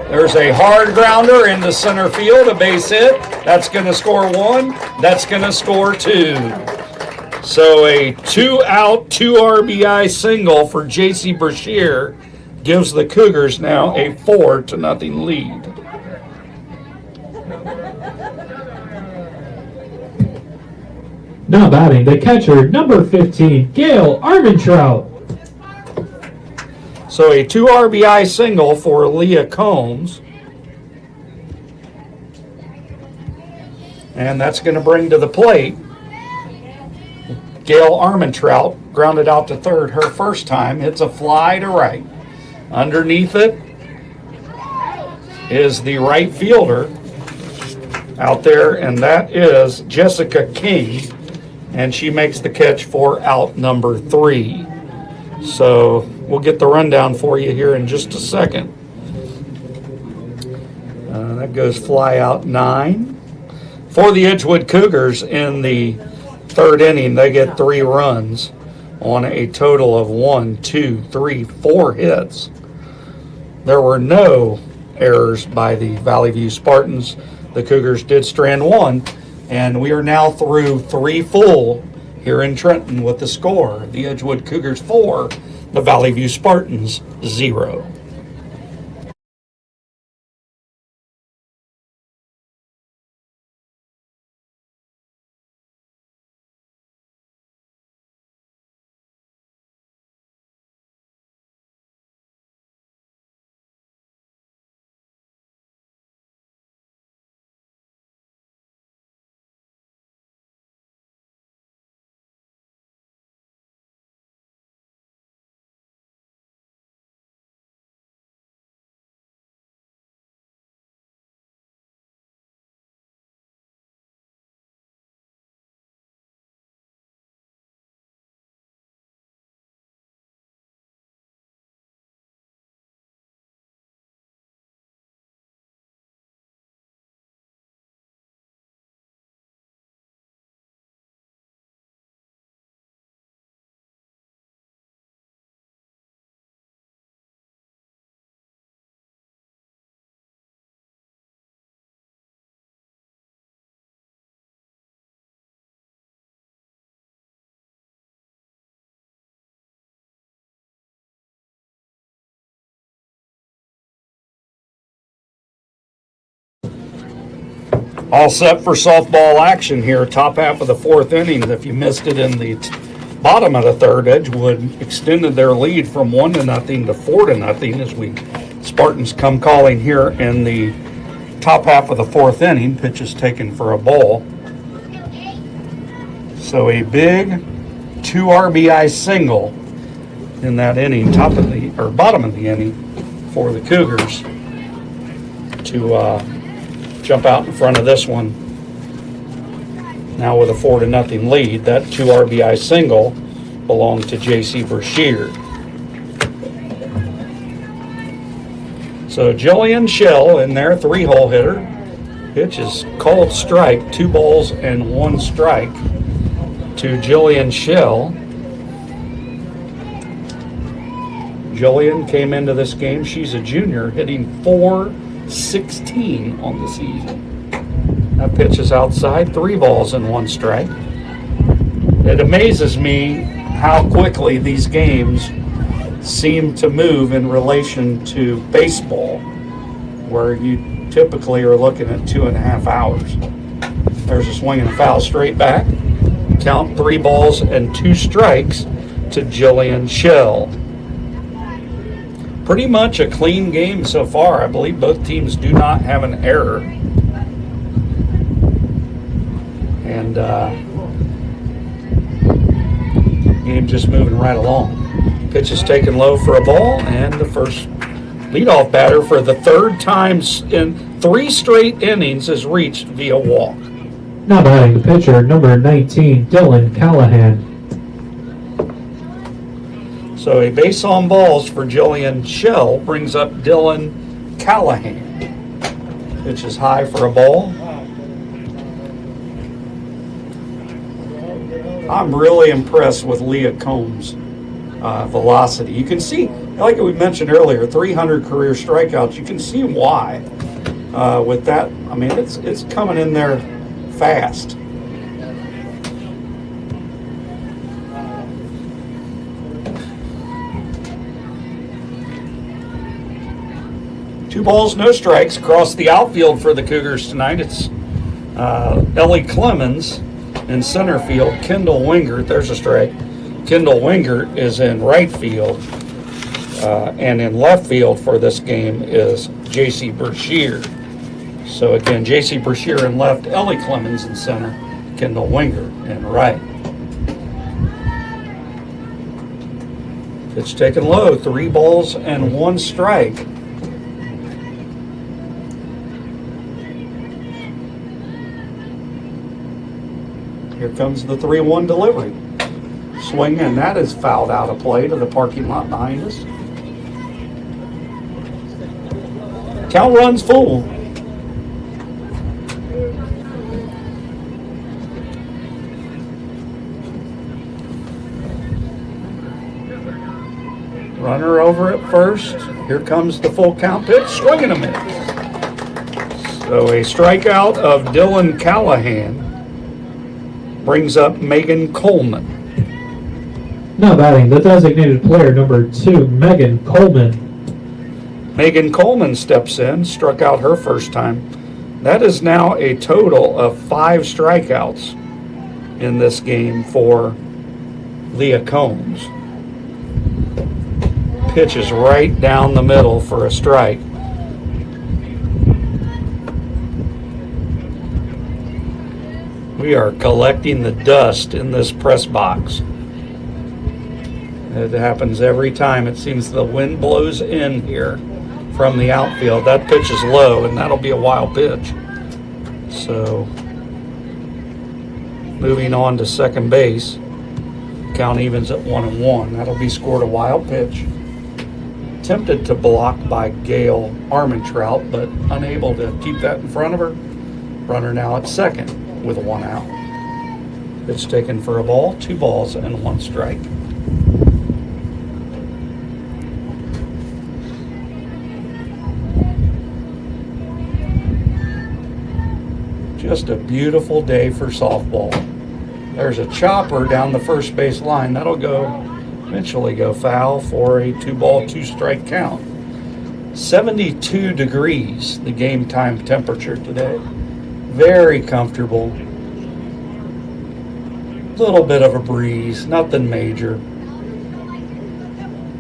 Speaker 2: There's a hard grounder into center field, a base hit. That's going to score 1. That's going to score 2. So a 2-out, 2 RBI single for J.C. Brashear gives the Cougars now a 4-0 lead.
Speaker 3: Now batting, the catcher, number 15, Gail Armentrout.
Speaker 2: So a 2 RBI single for Leah Combs. And that's going to bring to the plate Gail Armentrout, grounded out to third her first time. Hits a fly to right. Underneath it is the right fielder out there, and that is Jessica King. And she makes the catch for out number 3. So we'll get the rundown for you here in just a second. That goes fly out 9. For the Edgewood Cougars in the third inning, they get 3 runs on a total of 1, 2, 3, 4 hits. There were no errors by the Valley View Spartans. The Cougars did strand 1, and we are now through 3 full here in Trenton with the score. The Edgewood Cougars 4, the Valley View Spartans 0. All set for softball action here, top half of the fourth inning. If you missed it in the bottom of the third, Edgewood extended their lead from 1-0 to 4-0 as Spartans come calling here in the top half of the fourth inning. Pitch is taken for a ball. So a big 2 RBI single in that inning, bottom of the inning for the Cougars to jump out in front of this one. Now with a 4-0 lead, that 2 RBI single belonged to J.C. Brashear. So Jillian Shell in there, 3-hole hitter. Pitch is called strike, 2 balls and 1 strike to Jillian Shell. Jillian came into this game, she's a junior, hitting .416 on the season. That pitch is outside, 3 balls and 1 strike. It amazes me how quickly these games seem to move in relation to baseball, where you typically are looking at 2.5 hours. There's a swing and a foul straight back. Count 3 balls and 2 strikes to Jillian Shell. Pretty much a clean game so far. I believe both teams do not have an error. And game just moving right along. Pitch is taken low for a ball, and the first leadoff batter for the third time in 3 straight innings is reached via walk.
Speaker 3: Now batting the pitcher, number 19, Dylan Callahan.
Speaker 2: So a base on balls for Jillian Shell brings up Dylan Callahan. Pitch is high for a ball. I'm really impressed with Leah Combs' velocity. You can see, like we mentioned earlier, 300 career strikeouts. You can see why with that. I mean, it's coming in there fast. Two balls, no strikes across the outfield for the Cougars tonight. It's Ellie Clemens in center field. Kendall Wingert, there's a strike. Kendall Wingert is in right field. And in left field for this game is J.C. Brashear. So again, J.C. Brashear in left, Ellie Clemens in center, Kendall Wingert in right. Pitch taken low, 3 balls and 1 strike. Here comes the 3-1 delivery. Swing, and that is fouled out of play to the parking lot behind us. Count runs full. Runner over at first. Here comes the full count pitch. Swing and a miss. So a strikeout of Dylan Callahan brings up Megan Coleman.
Speaker 3: Now batting the designated player, number 2, Megan Coleman.
Speaker 2: Megan Coleman steps in, struck out her first time. That is now a total of 5 strikeouts in this game for Leah Combs. Pitch is right down the middle for a strike. We are collecting the dust in this press box. It happens every time. It seems the wind blows in here from the outfield. That pitch is low, and that'll be a wild pitch. So, moving on to second base. Count evens at 1-1. That'll be scored a wild pitch. Attempted to block by Gail Armentrout, but unable to keep that in front of her. Runner now at second with 1 out. Pitch taken for a ball, 2 balls and 1 strike. Just a beautiful day for softball. There's a chopper down the first base line. That'll eventually go foul for a 2-ball, 2-strike count. 72 degrees, the game time temperature today. Very comfortable. Little bit of a breeze, nothing major.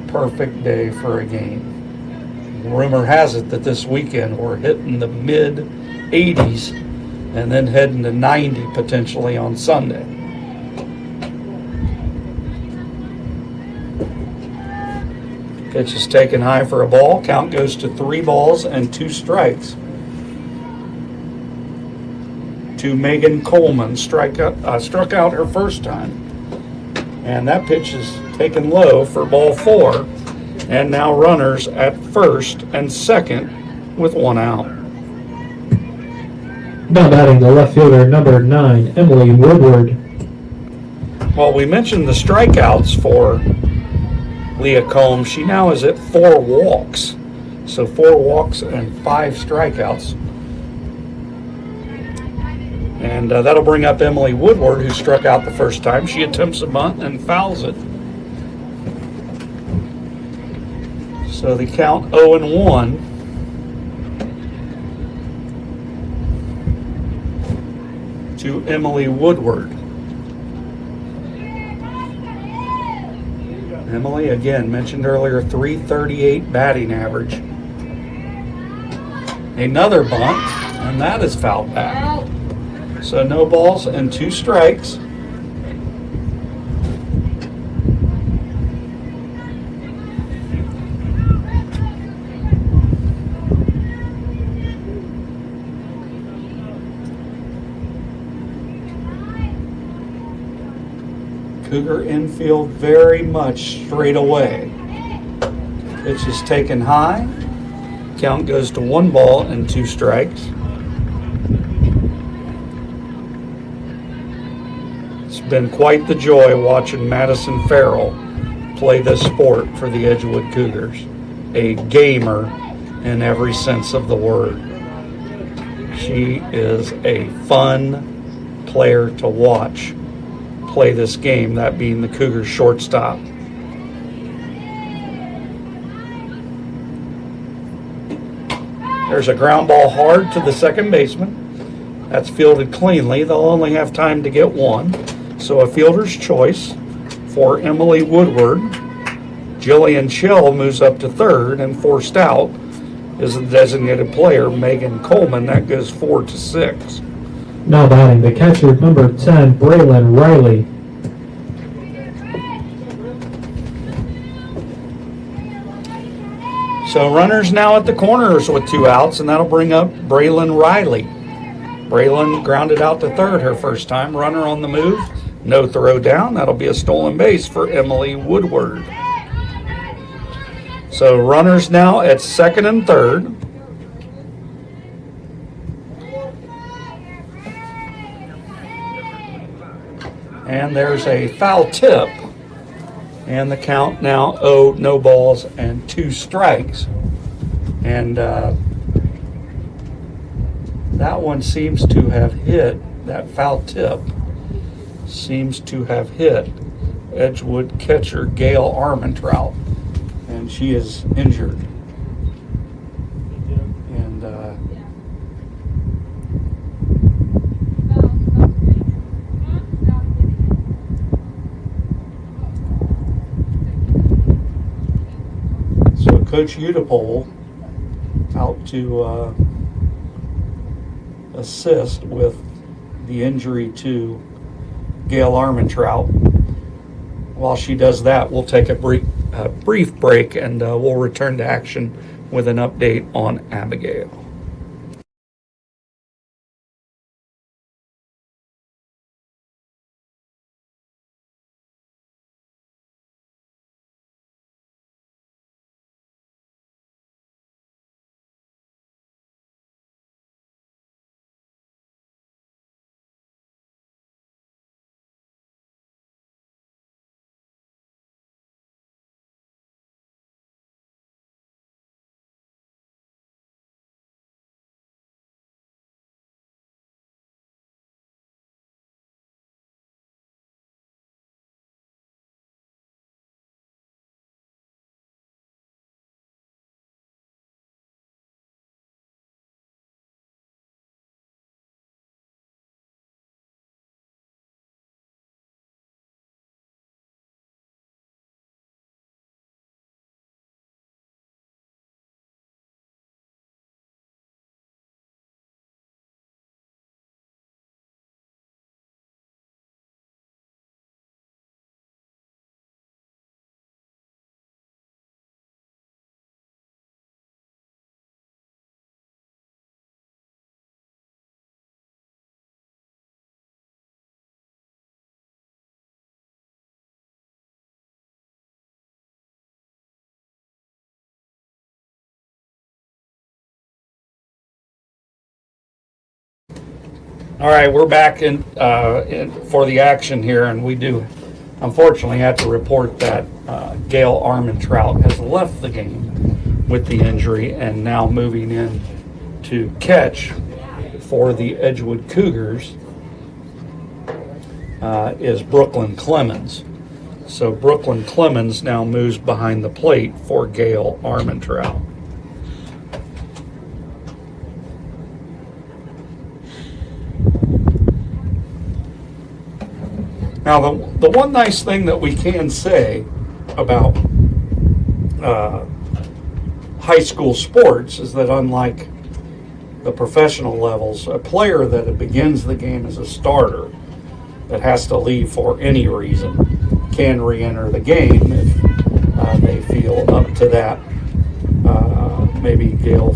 Speaker 2: Perfect day for a game. Rumor has it that this weekend we're hitting the mid 80s and then heading to 90 potentially on Sunday. Pitch is taken high for a ball. Count goes to 3 balls and 2 strikes. To Megan Coleman, struck out her first time. And that pitch is taken low for ball 4. And now runners at first and second with 1 out.
Speaker 3: Now batting the left fielder, number 9, Emily Woodward.
Speaker 2: Well, we mentioned the strikeouts for Leah Combs. She now is at 4 walks. So 4 walks and 5 strikeouts. And that'll bring up Emily Woodward, who struck out the first time. She attempts a bunt and fouls it. So the count 0-1. To Emily Woodward. Emily, again, mentioned earlier, .338 batting average. Another bunt, and that is fouled back. So no balls and 2 strikes. Cougar infield very much straight away. Pitch is taken high. Count goes to 1 ball and 2 strikes. It's been quite the joy watching Madison Farrell play this sport for the Edgewood Cougars. A gamer in every sense of the word. She is a fun player to watch play this game, that being the Cougars shortstop. There's a ground ball hard to the second baseman. That's fielded cleanly. They'll only have time to get 1. So a fielder's choice for Emily Woodward. Jillian Schell moves up to third, and forced out is the designated player, Megan Coleman. That goes 4-6.
Speaker 3: Now batting the catcher, number 10, Braylon Riley.
Speaker 2: So runners now at the corners with 2 outs, and that'll bring up Braylon Riley. Braylon grounded out to third her first time. Runner on the move, no throw down. That'll be a stolen base for Emily Woodward. So runners now at second and third. And there's a foul tip. And the count now no balls and 2 strikes. And that one seems to have hit, that foul tip seems to have hit Edgewood catcher Gail Armentrout. And she is injured. And so Coach Udapole out to assist with the injury to Gail Armentrout. While she does that, we'll take a brief break, and we'll return to action with an update on Abigail. All right, we're back in for the action here, and we do unfortunately have to report that Gail Armentrout has left the game with the injury and now moving in to catch for the Edgewood Cougars is Brooklyn Clemens. So Brooklyn Clemens now moves behind the plate for Gail Armentrout. Now, the one nice thing that we can say about high school sports is that unlike the professional levels, a player that begins the game as a starter that has to leave for any reason can re-enter the game if they feel up to that. Maybe Gail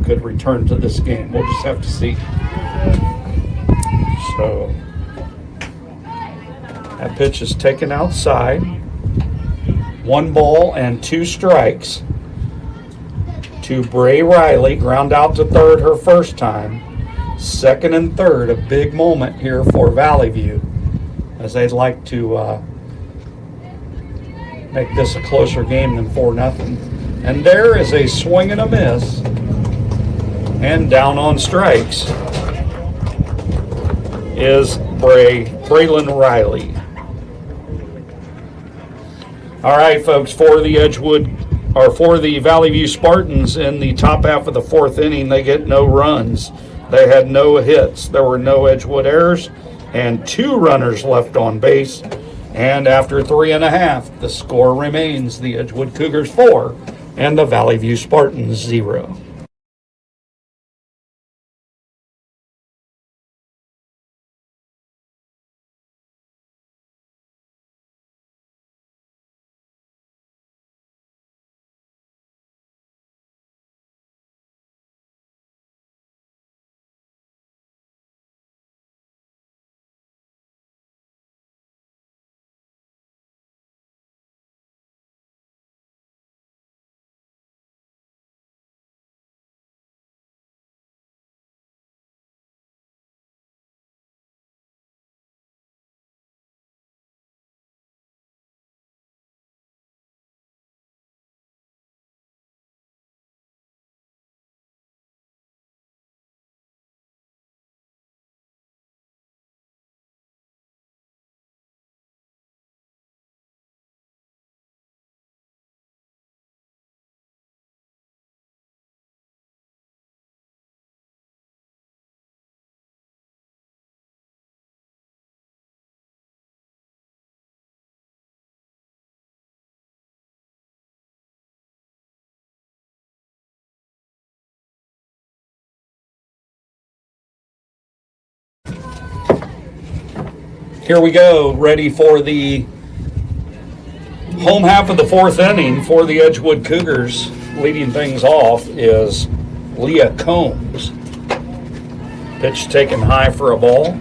Speaker 2: could return to this game. We'll just have to see. So that pitch is taken outside. 1 ball and 2 strikes to Bray Riley. Ground out to third her first time. Second and third, a big moment here for Valley View as they'd like to make this a closer game than 4-0. And there is a swing and a miss. And down on strikes is Braylon Riley. All right, folks, for the Valley View Spartans in the top half of the 4th inning, they get no runs. They had no hits. There were no Edgewood errors and 2 runners left on base. And after 3.5, the score remains the Edgewood Cougars 4 and the Valley View Spartans 0. Here we go, ready for the home half of the 4th inning for the Edgewood Cougars. Leading things off is Leah Combs. Pitch taken high for a ball.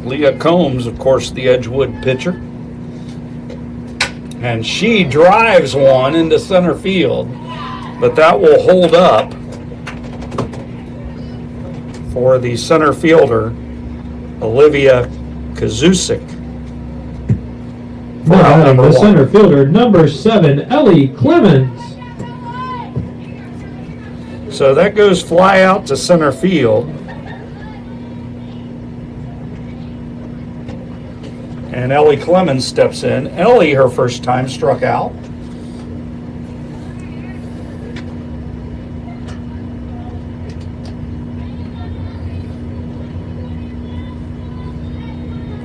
Speaker 2: Leah Combs, of course, the Edgewood pitcher. And she drives one into center field, but that will hold up for the center fielder, Olivia Kazusic.
Speaker 3: Now the center fielder, number 7, Ellie Clemens.
Speaker 2: So that goes fly out to center field. And Ellie Clemens steps in. Ellie, her first time, struck out.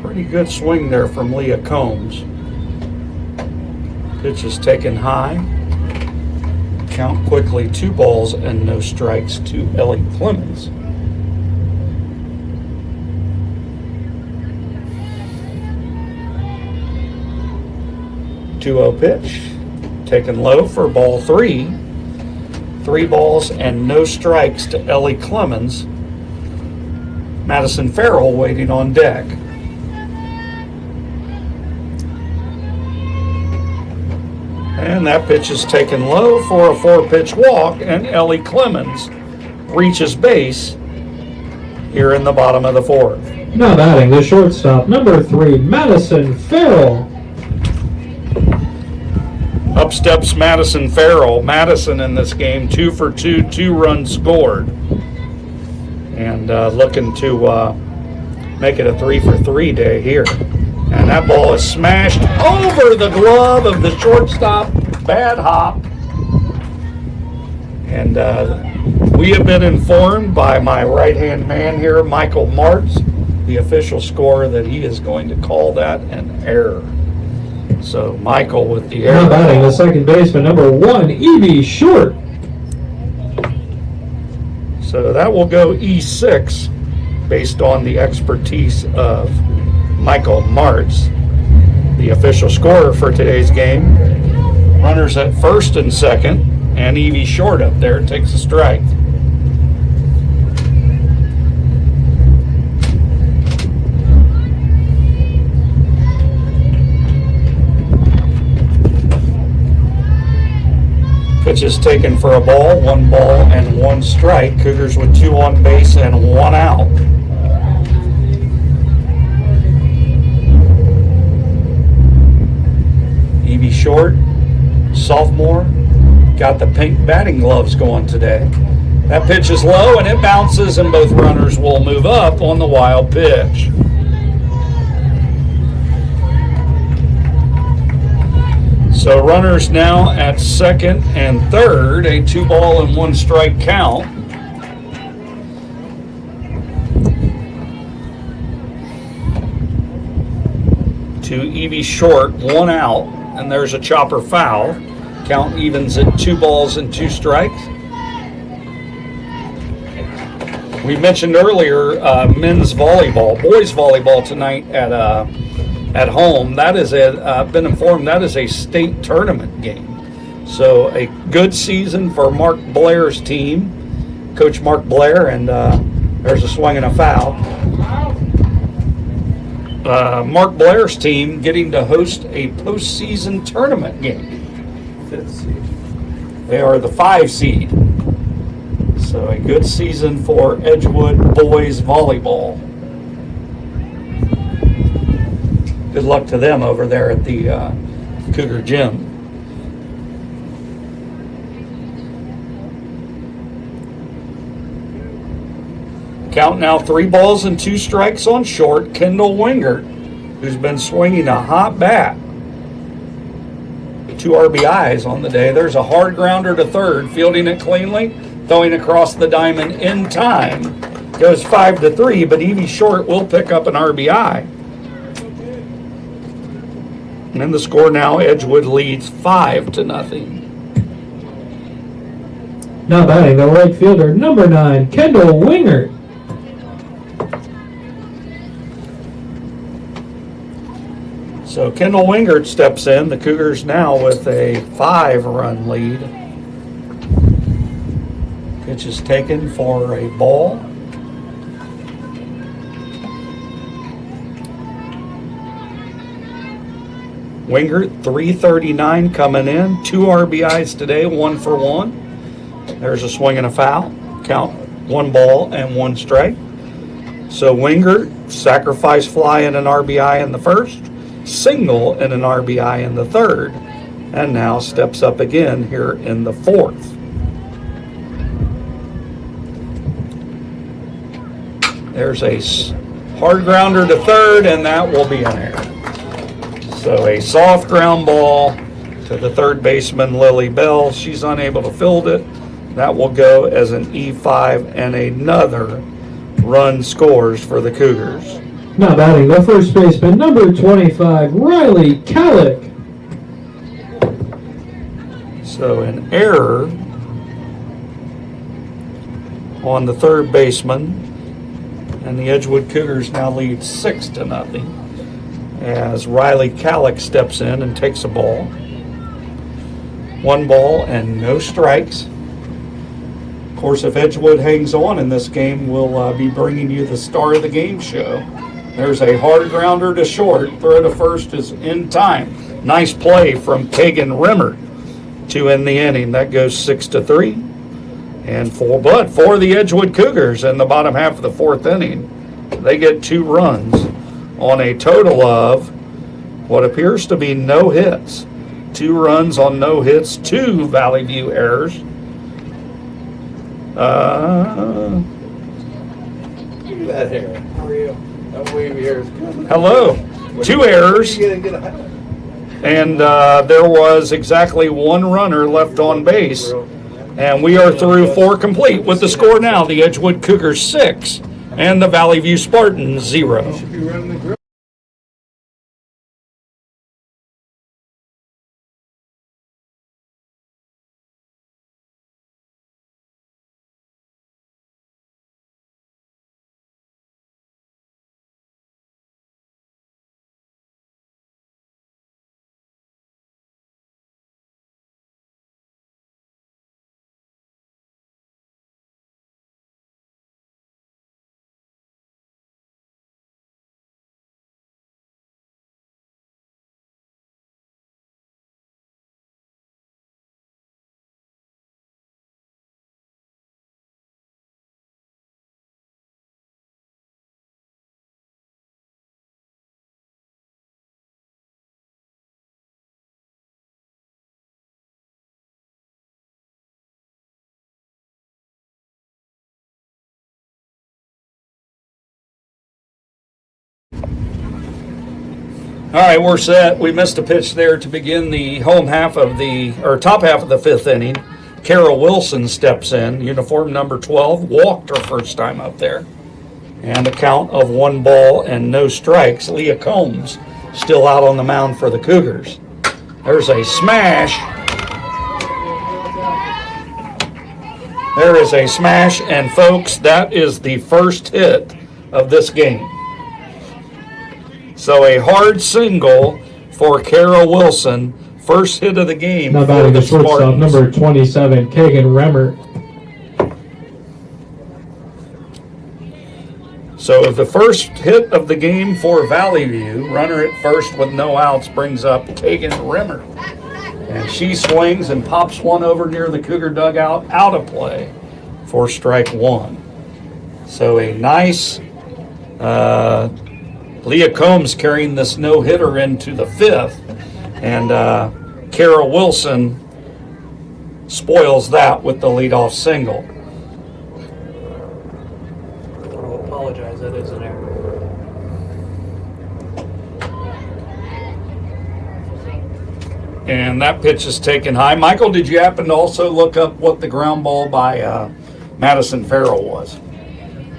Speaker 2: Pretty good swing there from Leah Combs. Pitch is taken high. Count quickly, 2 balls and no strikes to Ellie Clemens. Two-0 pitch, taken low for ball 3. 3 balls and no strikes to Ellie Clemens. Madison Farrell waiting on deck. And that pitch is taken low for a 4-pitch walk, and Ellie Clemens reaches base here in the bottom of the 4th.
Speaker 3: Now batting the shortstop, number 3, Madison Farrell.
Speaker 2: Up steps Madison Farrell. Madison in this game, 2 for 2, 2 runs scored. And looking to make it a 3 for 3 day here. And that ball is smashed over the glove of the shortstop. Bad hop. And we have been informed by my right-hand man here, Michael Martz, the official scorer, that he is going to call that an error. So Michael with the error.
Speaker 3: Now batting the second baseman, number 1, Evie Short.
Speaker 2: So that will go E6 based on the expertise of Michael Martz, the official scorer for today's game. Runners at first and second, and Evie Short up there takes a strike. Pitch is taken for a ball, 1 ball and 1 strike. Cougars with 2 on base and 1 out. Evie Short, sophomore, got the pink batting gloves going today. That pitch is low and it bounces, and both runners will move up on the wild pitch. So runners now at second and third, a 2-ball and 1 strike count. To Evie Short, 1 out, and there's a chopper foul. Count evens at 2 balls and 2 strikes. We mentioned earlier men's volleyball, boys volleyball tonight at home. That is been informed that is a state tournament game. So a good season for Mark Blair's team, Coach Mark Blair, and there's a swing and a foul. Mark Blair's team getting to host a postseason tournament game.
Speaker 1: 5th seed.
Speaker 2: They are the 5 seed. So a good season for Edgewood boys volleyball. Good luck to them over there at the Cougar Gym. Count now 3 balls and 2 strikes on short, Kendall Wingert, who's been swinging a hot bat. 2 RBIs on the day. There's a hard grounder to third, fielding it cleanly, throwing across the diamond in time. Goes 5-3, but Evie Short will pick up an RBI. And in the score now, Edgewood leads 5-0.
Speaker 3: Now batting the right fielder, number 9, Kendall Wingert.
Speaker 2: So Kendall Wingert steps in. The Cougars now with a 5-run lead. Pitch is taken for a ball. Wingert, 339 coming in. 2 RBIs today, 1 for 1. There's a swing and a foul. Count 1 ball and 1 strike. So Wingert, sacrifice fly and an RBI in the first, single and an RBI in the third, and now steps up again here in the 4th. There's a hard grounder to third, and that will be an error. So a soft ground ball to the third baseman, Lily Bell. She's unable to field it. That will go as an E5, and another run scores for the Cougars.
Speaker 3: Now batting the first baseman, number 25, Riley Kallick.
Speaker 2: So an error on the third baseman, and the Edgewood Cougars now lead 6-0 as Riley Kallick steps in and takes a ball. 1 ball and no strikes. Of course, if Edgewood hangs on in this game, we'll be bringing you the star of the game show. There's a hard grounder to short. Throw to first is in time. Nice play from Kagan Rimmer. to end the inning. That goes 6-3. And for the Edgewood Cougars in the bottom half of the fourth inning, they get 2 runs on a total of what appears to be no hits. 2 runs on no hits, 2 Valley View errors.
Speaker 1: Look at that hair. How are you? That wavy hair is good.
Speaker 2: Hello. 2 errors. And there was exactly 1 runner left on base. And we are through 4 complete with the score now. The Edgewood Cougars 6 and the Valley View Spartans 0.
Speaker 1: Should be running the grill.
Speaker 2: All right, we're set. We missed a pitch there to begin the top half of the 5th inning. Carol Wilson steps in, uniform number 12, walked her first time up there. And a count of 1 ball and no strikes. Leah Combs still out on the mound for the Cougars. There's a smash. There is a smash, and folks, that is the first hit of this game. So a hard single for Carol Wilson, first hit of the game.
Speaker 3: Now batting the shortstop, number 27, Kagan Remmert.
Speaker 2: So the first hit of the game for Valley View, runner at first with no outs, brings up Kagan Remmert. And she swings and pops one over near the Cougar dugout, out of play for strike 1. So a nice Leah Combs carrying this no-hitter into the 5th, and Carol Wilson spoils that with the leadoff single.
Speaker 1: I'll apologize, that is an error.
Speaker 2: And that pitch is taken high. Michael, did you happen to also look up what the ground ball by Madison Farrell was?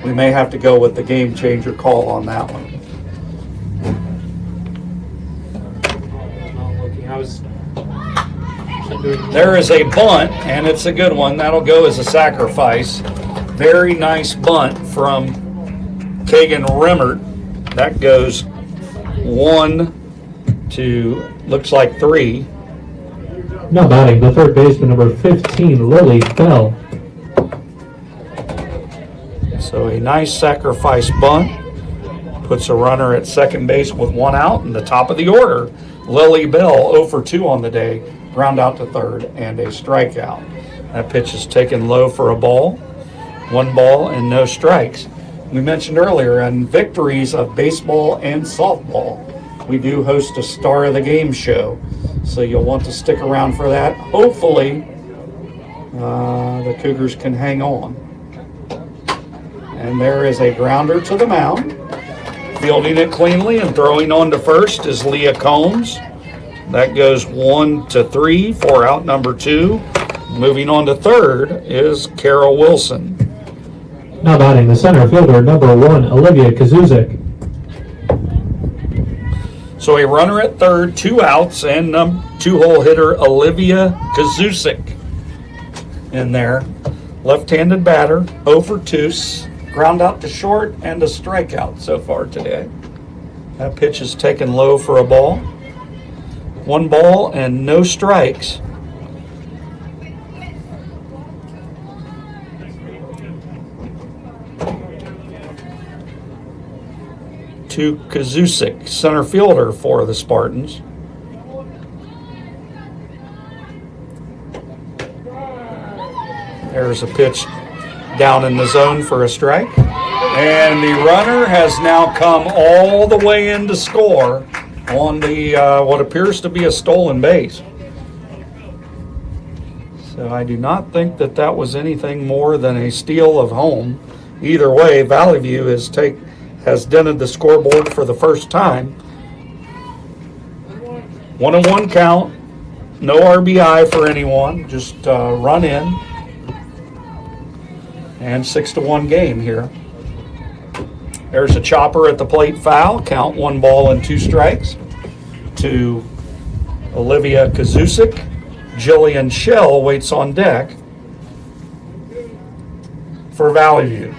Speaker 2: We may have to go with the game changer call on that one. There is a bunt, and it's a good one. That'll go as a sacrifice. Very nice bunt from Kagan Remmert. That goes 1, 2, looks like 3.
Speaker 3: Now batting the third baseman, number 15, Lily Bell.
Speaker 2: So a nice sacrifice bunt. Puts a runner at second base with 1 out in the top of the order. Lily Bell, 0 for 2 on the day. Ground out to third and a strikeout. That pitch is taken low for a ball. 1 ball and no strikes. We mentioned earlier on victories of baseball and softball, we do host a Star of the Game show. So you'll want to stick around for that. Hopefully, the Cougars can hang on. And there is a grounder to the mound. Fielding it cleanly and throwing on to first is Leah Combs. That goes 1-3 for out number 2. Moving on to third is Carol Wilson.
Speaker 3: Now batting the center fielder, number 1, Olivia Kazuzik.
Speaker 2: So a runner at third, 2 outs, and 2-hole hitter Olivia Kazuzik in there. Left-handed batter, 0 for 2, ground out to short, and a strikeout so far today. That pitch is taken low for a ball. 1 ball and no strikes. To Kazuzik, center fielder for the Spartans. There's a pitch down in the zone for a strike. And the runner has now come all the way in to score on the what appears to be a stolen base. So I do not think that that was anything more than a steal of home. Either way, Valley View has dented the scoreboard for the first time. 1-1 count. No RBI for anyone. Just run in. And 6-1 game here. There's a chopper at the plate foul. Count 1 ball and 2 strikes to Olivia Kazusic. Jillian Shell waits on deck for Valley View.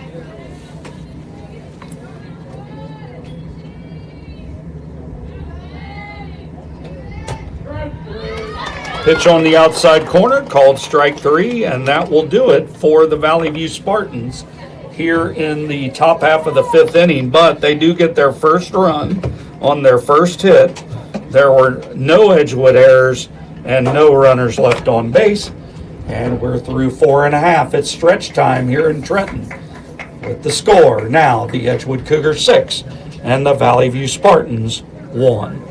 Speaker 2: Pitch on the outside corner, called strike 3, and that will do it for the Valley View Spartans here in the top half of the 5th inning. But they do get their first run on their first hit. There were no Edgewood errors and no runners left on base. And we're through 4.5. It's stretch time here in Trenton. With the score now, the Edgewood Cougars 6 and the Valley View Spartans 1.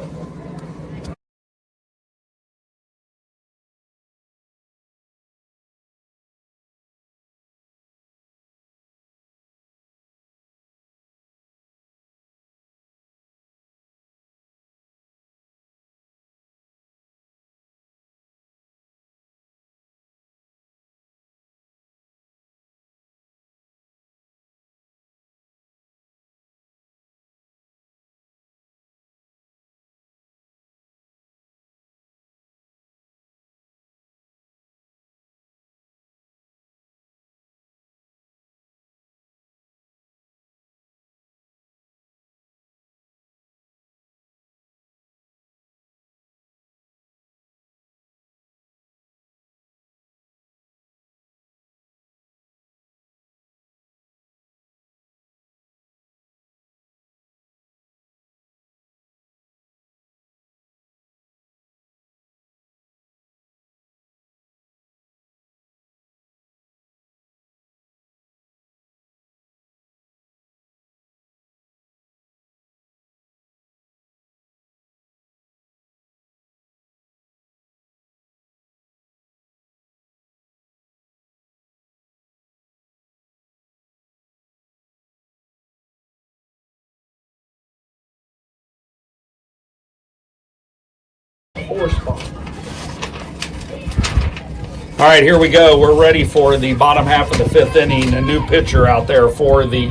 Speaker 2: All right, here we go. We're ready for the bottom half of the 5th inning. A new pitcher out there for the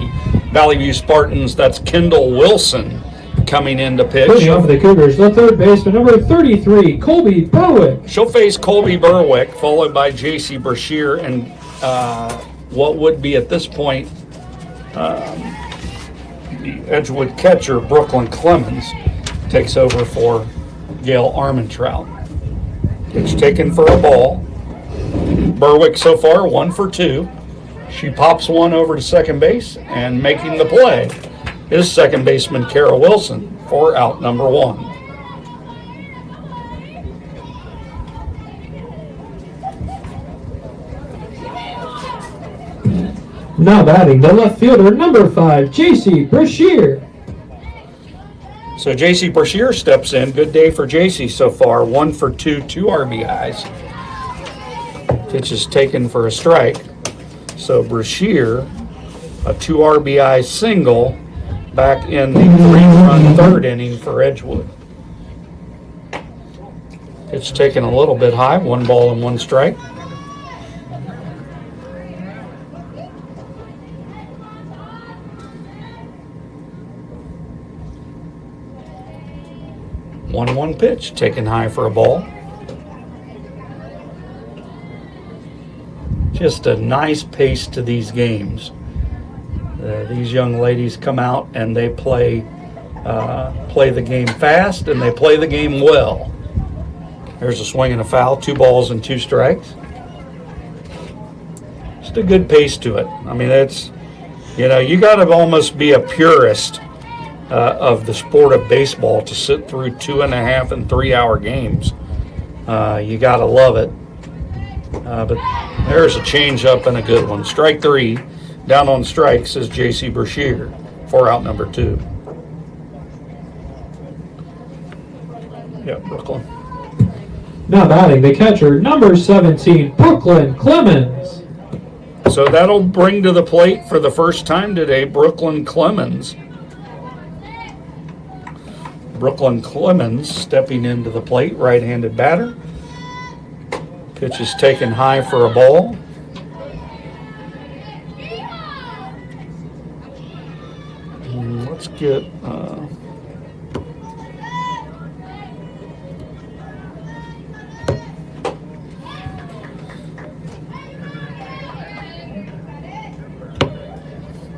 Speaker 2: Valley View Spartans. That's Kendall Wilson coming in to pitch.
Speaker 3: Putting on for the Cougars, the third baseman, number 33, Colby Berwick.
Speaker 2: She'll face Colby Berwick, followed by J.C. Brashear, and what would be at this point the Edgewood catcher, Brooklyn Clemens, takes over for Gail Armentrout. Pitch taken for a ball. Berwick so far 1 for 2. She pops one over to second base, and making the play is second baseman Kara Wilson for out number 1.
Speaker 3: Now batting, the left fielder, number 5, J.C. Brashear.
Speaker 2: So J.C. Brashear steps in. Good day for J.C. so far. 1 for 2, 2 RBIs. Pitch is taken for a strike. So Brashear, a 2 RBI single back in the 3-run 3rd inning for Edgewood. Pitch taken a little bit high. 1 ball and 1 strike. One pitch taken high for a ball. Just a nice pace to these games. These young ladies come out and they play the game fast, and they play the game well. There's a swing and a foul, 2 balls and 2 strikes. Just a good pace to it. I mean, it's, you got to almost be a purist of the sport of baseball to sit through 2.5 and 3 hour games. You got to love it. But there's a change up and a good one. Strike 3. Down on strikes is J.C. Brashear for out number 2. Yep, Brooklyn.
Speaker 3: Now batting the catcher, number 17, Brooklyn Clemens.
Speaker 2: So that'll bring to the plate for the first time today Brooklyn Clemens. Brooklyn Clemens stepping into the plate, right-handed batter. Pitch is taken high for a ball. Let's get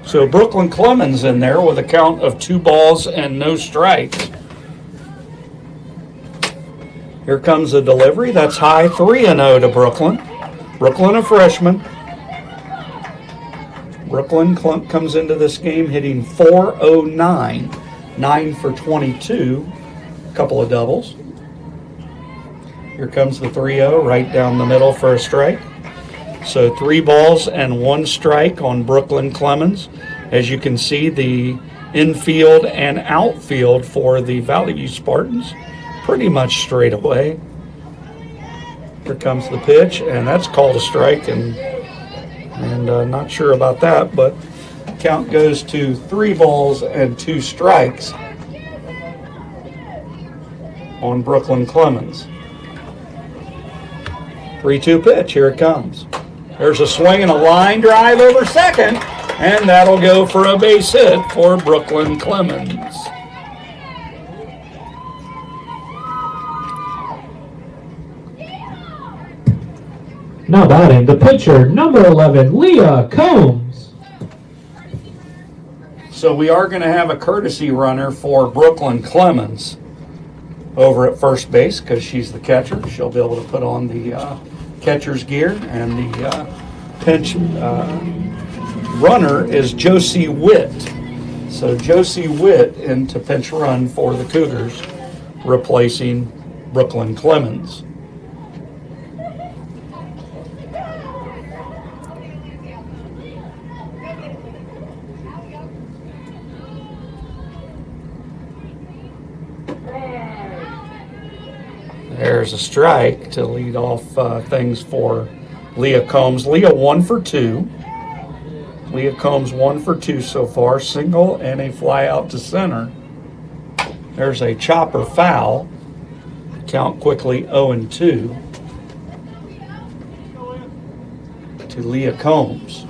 Speaker 2: so Brooklyn Clemens in there with a count of 2 balls and no strikes. Here comes the delivery. That's high, 3-0 to Brooklyn. Brooklyn, a freshman. Brooklyn comes into this game hitting .409, 9 for 22, a couple of doubles. Here comes the 3-0 right down the middle for a strike. So 3 balls and 1 strike on Brooklyn Clemens. As you can see, the infield and outfield for the Valley View Spartans pretty much straight away. Here comes the pitch, and that's called a strike, and not sure about that, but count goes to 3 balls and 2 strikes on Brooklyn Clemens. 3-2 pitch, here it comes. There's a swing and a line drive over second, and that'll go for a base hit for Brooklyn Clemens.
Speaker 3: Now batting the pitcher, number 11, Leah Combs.
Speaker 2: So we are going to have a courtesy runner for Brooklyn Clemens over at first base because she's the catcher. She'll be able to put on the catcher's gear, and the pinch runner is Josie Witt. So Josie Witt into pinch run for the Cougars, replacing Brooklyn Clemens. There's a strike to lead off things for Leah Combs. Leah 1 for 2. Leah Combs 1 for 2 so far. Single and a fly out to center. There's a chopper foul. Count quickly 0-2 to Leah Combs.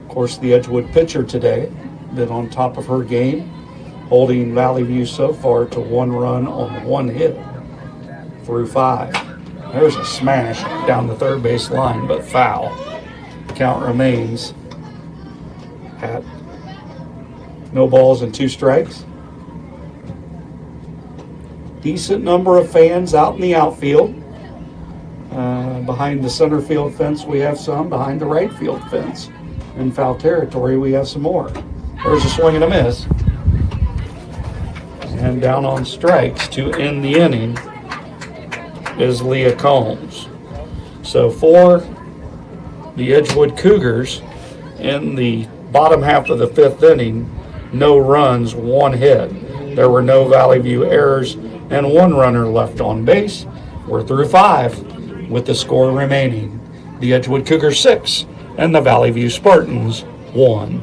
Speaker 2: Of course, the Edgewood pitcher today been on top of her game, holding Valley View so far to 1 run on 1 hit through 5. There's a smash down the third base line, but foul. Count remains at no balls and 2 strikes. Decent number of fans out in the outfield. Behind the center field fence, we have some. Behind the right field fence in foul territory, we have some more. There's a swing and a miss. And down on strikes to end the inning is Leah Combs. So for the Edgewood Cougars, in the bottom half of the 5th inning, no runs, 1 hit. There were no Valley View errors and 1 runner left on base. We're through 5 with the score remaining. The Edgewood Cougars 6 and the Valley View Spartans 1.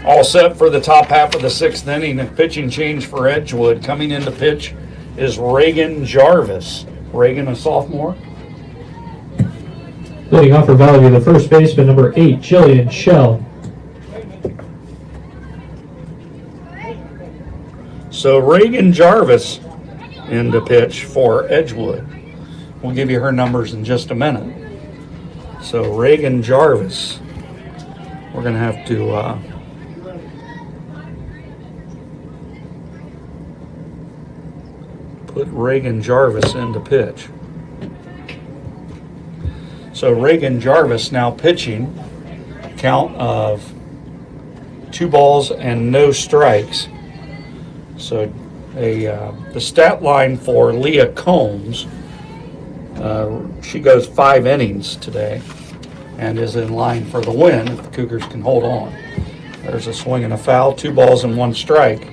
Speaker 2: All set for the top half of the 6th inning. A pitching change for Edgewood. Coming into pitch is Reagan Jarvis. Reagan, a sophomore.
Speaker 3: Leading off for Valley, the first baseman, number 8, Jillian Shell.
Speaker 2: So Reagan Jarvis into pitch for Edgewood. We'll give you her numbers in just a minute. So Reagan Jarvis, we're going to have to put Reagan Jarvis into pitch. So Reagan Jarvis now pitching, count of 2 balls and no strikes. So the stat line for Leah Combs, she goes 5 innings today and is in line for the win if the Cougars can hold on. There's a swing and a foul, 2 balls and 1 strike.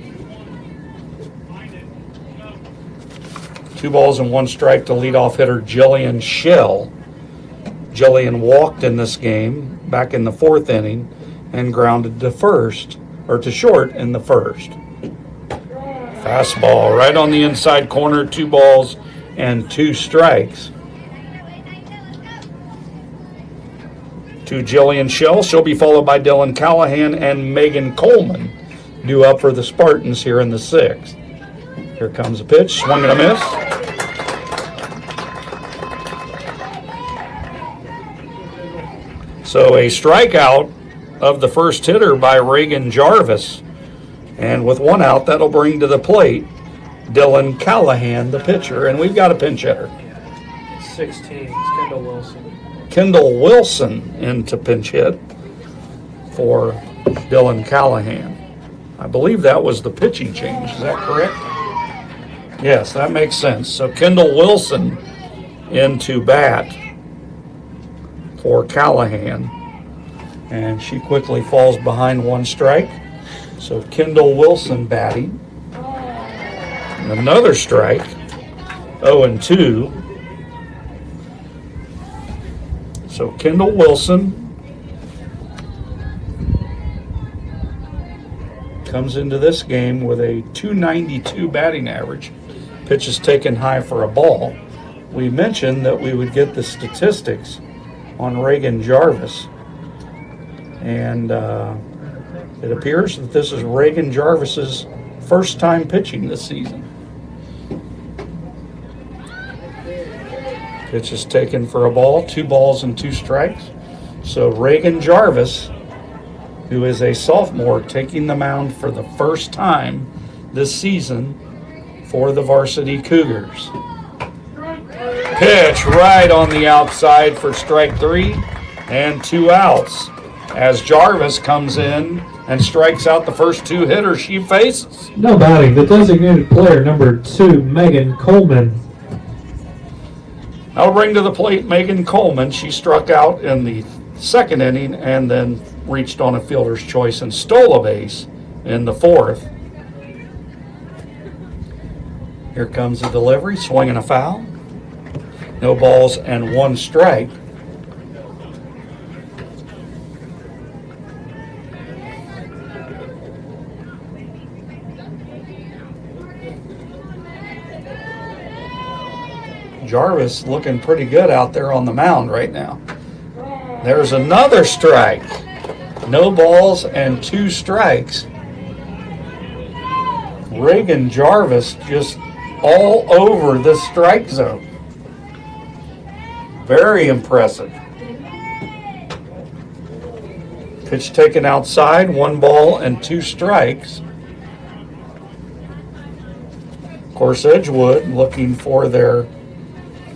Speaker 2: 2 balls and 1 strike to leadoff hitter Jillian Shell. Jillian walked in this game back in the 4th inning and grounded to short in the 1st. Fastball right on the inside corner, 2 balls and 2 strikes. To Jillian Shell, she'll be followed by Dylan Callahan and Megan Coleman, due up for the Spartans here in the 6th. Here comes a pitch, swing and a miss. So a strikeout of the first hitter by Reagan Jarvis. And with 1 out, that'll bring to the plate Dylan Callahan, the pitcher. And we've got a pinch hitter.
Speaker 1: 16, it's Kendall Wilson.
Speaker 2: Kendall Wilson into pinch hit for Dylan Callahan. I believe that was the pitching change. Is that correct? Yes, that makes sense. So Kendall Wilson into bat for Callahan. And she quickly falls behind 1 strike. So Kendall Wilson batting. Another strike. 0-2. So Kendall Wilson comes into this game with a .292 batting average. Pitch is taken high for a ball. We mentioned that we would get the statistics on Reagan Jarvis. And it appears that this is Reagan Jarvis's first time pitching this season. Pitch is taken for a ball, 2 balls and 2 strikes. So Reagan Jarvis, who is a sophomore, taking the mound for the first time this season for the Varsity Cougars. Pitch right on the outside for strike 3 and 2 outs as Jarvis comes in and strikes out the first 2 hitters she faces.
Speaker 3: Now batting, the designated player, number 2, Megan Coleman.
Speaker 2: I'll bring to the plate Megan Coleman. She struck out in the 2nd inning and then reached on a fielder's choice and stole a base in the 4th. Here comes the delivery, swing and a foul. No balls and 1 strike. Jarvis looking pretty good out there on the mound right now. There's another strike. No balls and 2 strikes. Reagan Jarvis just all over the strike zone. Very impressive. Pitch taken outside, 1 ball and 2 strikes. Of course, Edgewood looking for their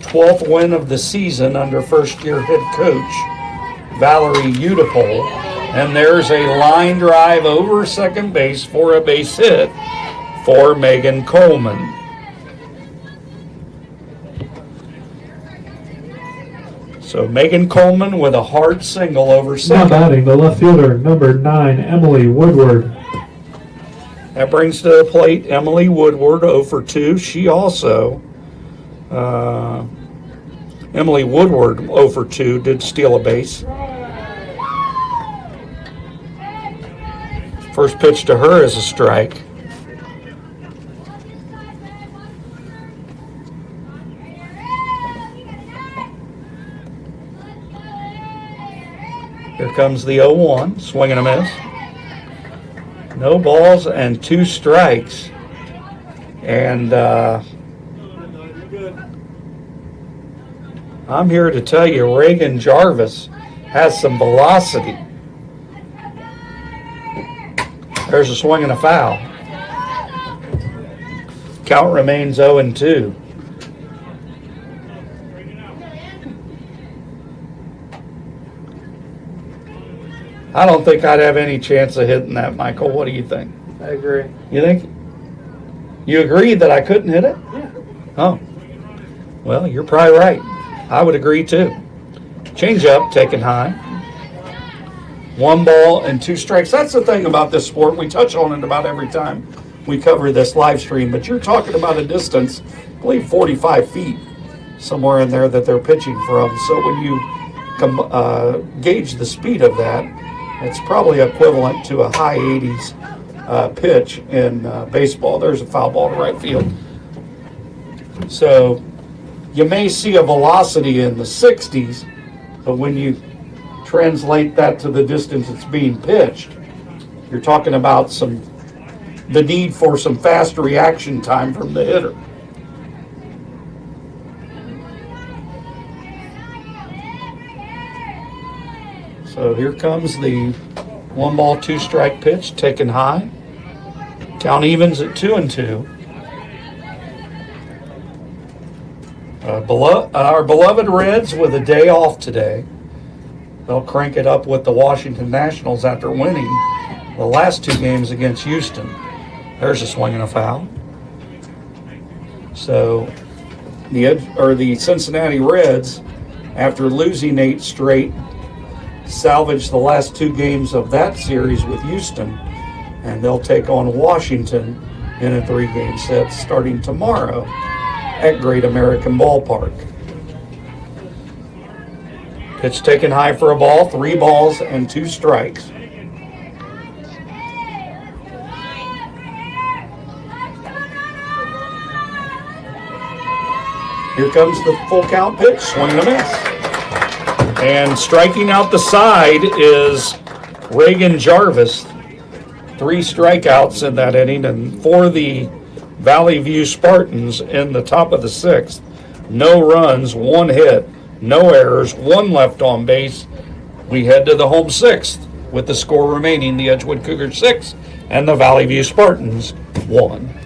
Speaker 2: 12th win of the season under first-year head coach Valerie Udipole. And there's a line drive over second base for a base hit for Megan Coleman. So Megan Coleman with a hard single over second.
Speaker 3: Now batting, the left fielder, number 9, Emily Woodward.
Speaker 2: That brings to the plate Emily Woodward, 0 for 2. She also, Emily Woodward, 0 for 2, did steal a base. First pitch to her is a strike. Here comes the 0-1, swing and a miss. No balls and 2 strikes. And I'm here to tell you, Reagan Jarvis has some velocity. There's a swing and a foul. Count remains 0-2. I don't think I'd have any chance of hitting that, Michael. What do you think?
Speaker 1: I agree.
Speaker 2: You think? You agree that I couldn't hit it?
Speaker 1: Yeah.
Speaker 2: Oh. Well, you're probably right. I would agree too. Change up, taken high. 1 ball and 2 strikes. That's the thing about this sport. We touch on it about every time we cover this live stream, but you're talking about a distance, I believe 45 feet, somewhere in there that they're pitching from. So when you gauge the speed of that, it's probably equivalent to a high 80s pitch in baseball. There's a foul ball to right field. So you may see a velocity in the 60s, but when you translate that to the distance it's being pitched, you're talking about the need for some fast reaction time from the hitter. So here comes the 1 ball, 2 strike pitch, taken high. Count evens at 2-2. Our beloved Reds with a day off today. They'll crank it up with the Washington Nationals after winning the last 2 games against Houston. There's a swing and a foul. So the Cincinnati Reds, after losing 8 straight, salvaged the last 2 games of that series with Houston, and they'll take on Washington in a 3-game set starting tomorrow at Great American Ballpark. Pitch taken high for a ball, 3 balls and 2 strikes. Here comes the full count pitch, swing and a miss. And striking out the side is Reagan Jarvis. 3 strikeouts in that inning, and for the Valley View Spartans in the top of the 6th, no runs, 1 hit, no errors, 1 left on base. We head to the home 6th with the score remaining, the Edgewood Cougars 6 and the Valley View Spartans 1.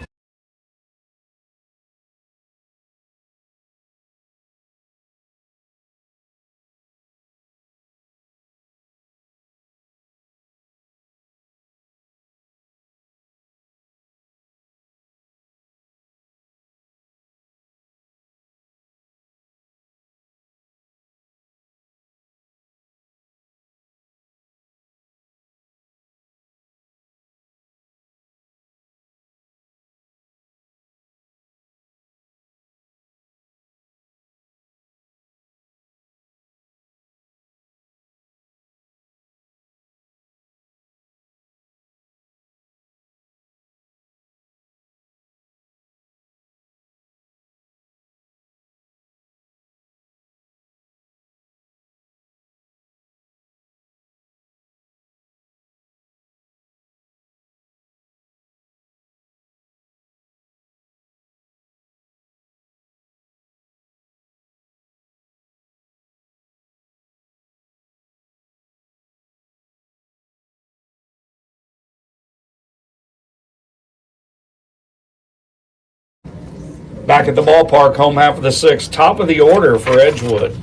Speaker 2: Back at the ballpark, home half of the 6th, top of the order for Edgewood.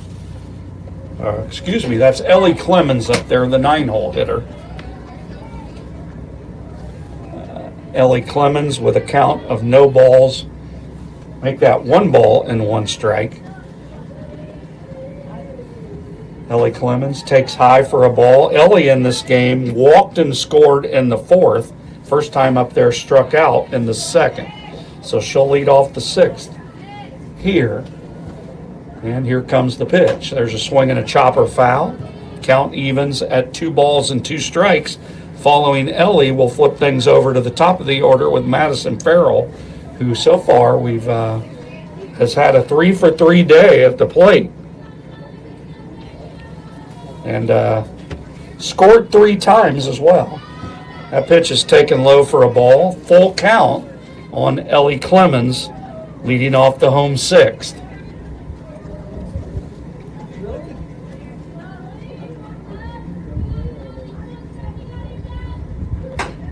Speaker 2: That's Ellie Clemens up there, the 9-hole hitter. Ellie Clemens with a count of no balls. Make that 1 ball and 1 strike. Ellie Clemens takes high for a ball. Ellie in this game walked and scored in the 4th. First time up there, struck out in the 2nd. So she'll lead off the 6th here. And here comes the pitch. There's a swing and a chopper foul. Count evens at 2 balls and 2 strikes following Ellie, we'll flip things over to the top of the order with Madison Farrell, who so far has had a 3-for-3 day at the plate. And scored 3 times as well. That pitch is taken low for a ball. Full count on Ellie Clemens, leading off the home 6th.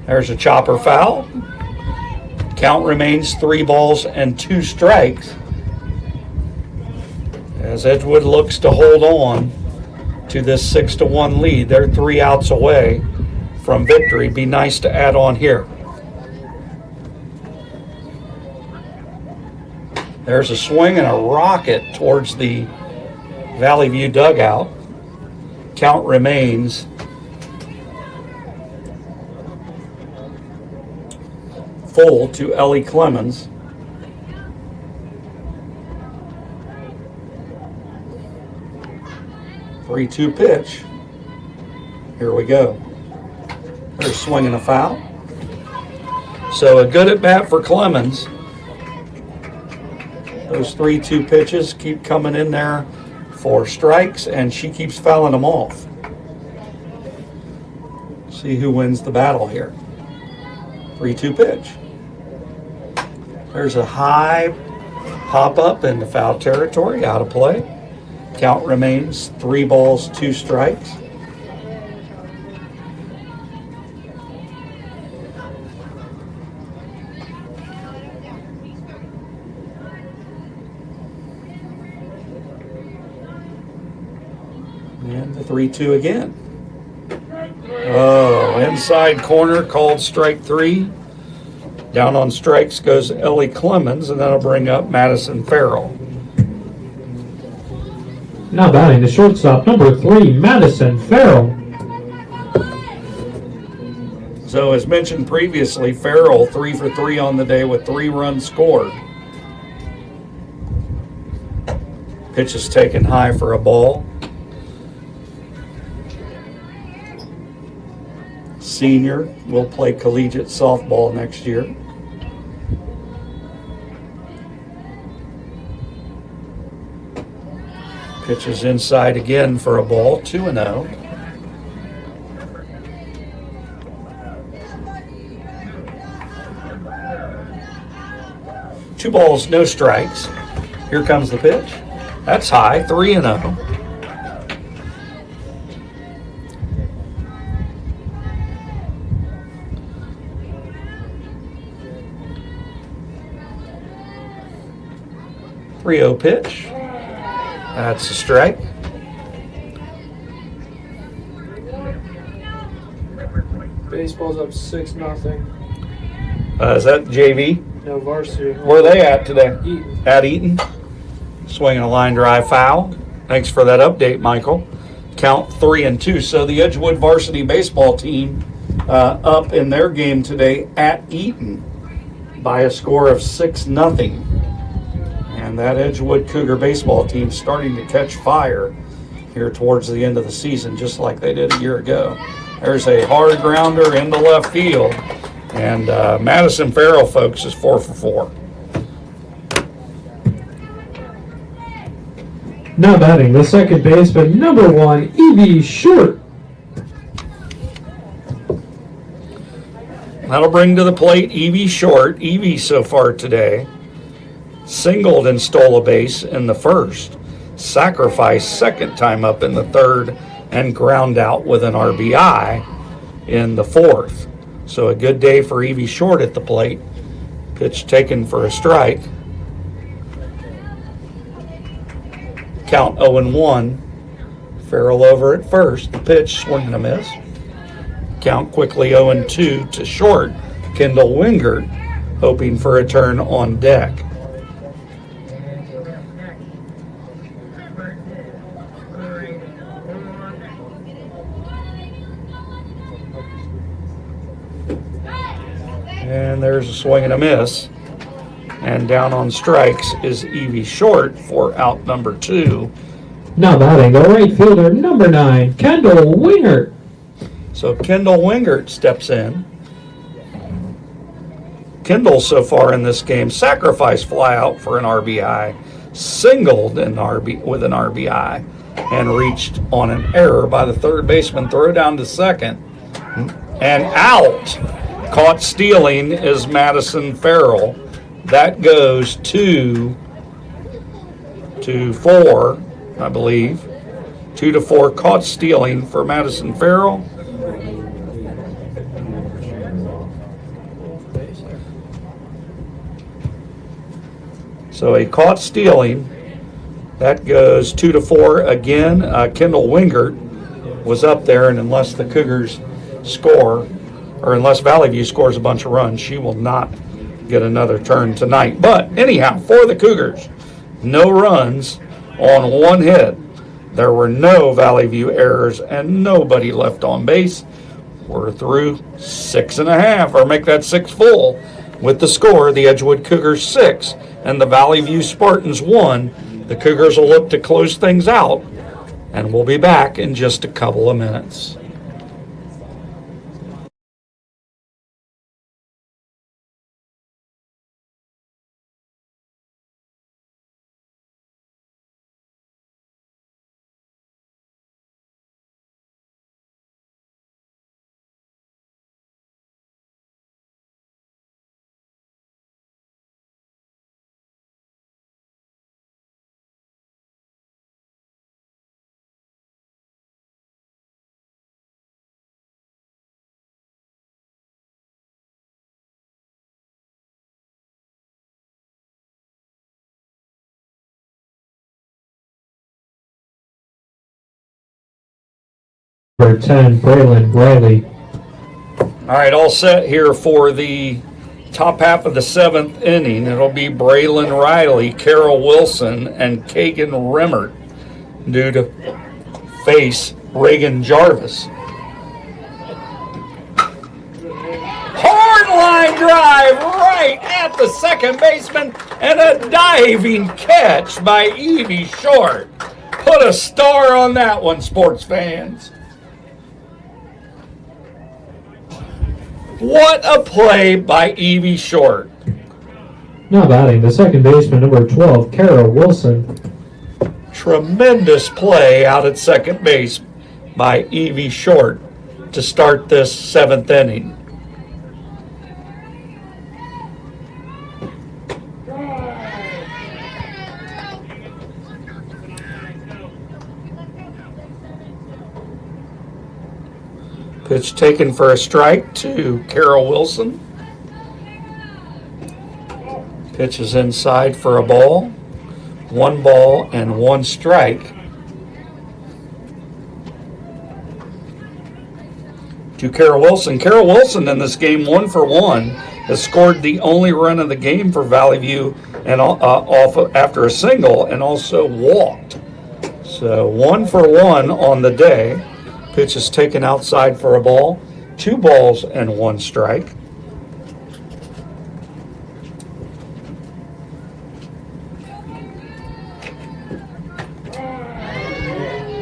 Speaker 2: There's a chopper foul. Count remains 3 balls and 2 strikes as Edgewood looks to hold on to this 6-1 lead. They're 3 outs away from victory. Be nice to add on here. There's a swing and a rocket towards the Valley View dugout. Count remains full to Ellie Clemens. Three-two pitch. Here we go. They're swinging a foul. So a good at bat for Clemens. Those 3-2 pitches keep coming in there for strikes, and she keeps fouling them off. See who wins the battle here. 3-2 pitch. There's a high pop-up into foul territory, out of play. Count remains 3 balls, 2 strikes. And the 3-2 again. Oh, inside corner called strike 3. Down on strikes goes Ellie Clemens, and that'll bring up Madison Farrell.
Speaker 3: Now batting the shortstop, number 3, Madison Farrell.
Speaker 2: So as mentioned previously, Farrell 3-for-3 on the day with 3 runs scored. Pitch is taken high for a ball. Senior will play collegiate softball next year. Pitch is inside again for a ball, 2-0. Two balls, no strikes. Here comes the pitch. That's high, 3-0. Three-0 pitch. That's a strike.
Speaker 4: Baseball's up 6-0.
Speaker 2: Is that JV?
Speaker 4: No, varsity.
Speaker 2: Where are they at today?
Speaker 4: Eaton.
Speaker 2: At Eaton. Swinging a line drive foul. Thanks for that update, Michael. Count 3-2. So the Edgewood varsity baseball team up in their game today at Eaton by a score of 6-0. And that Edgewood Cougar baseball team starting to catch fire here towards the end of the season, just like they did a year ago. There's a hard grounder into left field, and Madison Farrell, folks, is 4-for-4.
Speaker 3: Now batting the second baseman, number 1, Evie Short.
Speaker 2: That'll bring to the plate Evie Short. Evie so far today singled and stole a base in the first, sacrificed second time up in the third, and ground out with an RBI in the fourth. So a good day for Evie Short at the plate. Pitch taken for a strike. Count 0-1. Farrell over at first. The pitch, swing and a miss. Count quickly 0-2 to Short. Kendall Wingert hoping for a turn on deck. And there's a swing and a miss. And down on strikes is Evie Short for out number 2.
Speaker 3: Now batting the right fielder, number 9, Kendall Wingert.
Speaker 2: So Kendall Wingert steps in. Kendall so far in this game, sacrifice fly out for an RBI, singled with an RBI, and reached on an error by the third baseman. Throw down to second, and out. Caught stealing is Madison Farrell. That goes 2-4, I believe. 2-4, caught stealing for Madison Farrell. So he caught stealing. That goes 2-4 again. Kendall Wingert was up there, and unless the Cougars score, or unless Valley View scores a bunch of runs, she will not get another turn tonight. But anyhow, for the Cougars, no runs on one hit. There were no Valley View errors and nobody left on base. We're through 6.5, or make that 6 full. With the score, the Edgewood Cougars 6 and the Valley View Spartans 1. The Cougars will look to close things out, and we'll be back in just a couple of minutes.
Speaker 3: Number 10, Braylon Riley.
Speaker 2: All right, all set here for the top half of the 7th inning. It'll be Braylon Riley, Carol Wilson, and Kagan Remmert due to face Reagan Jarvis. Hard line drive right at the second baseman, and a diving catch by Evie Short. Put a star on that one, sports fans. What a play by Evie Short.
Speaker 3: Now batting, the second baseman, number 12, Carol Wilson.
Speaker 2: Tremendous play out at second base by Evie Short to start this 7th inning. Pitch taken for a strike to Carol Wilson. Pitch is inside for a ball. 1 ball and 1 strike to Carol Wilson. Carol Wilson in this game, 1 for 1, has scored the only run of the game for Valley View and after a single, and also walked. So 1 for 1 on the day. Pitch is taken outside for a ball. 2 balls and 1 strike.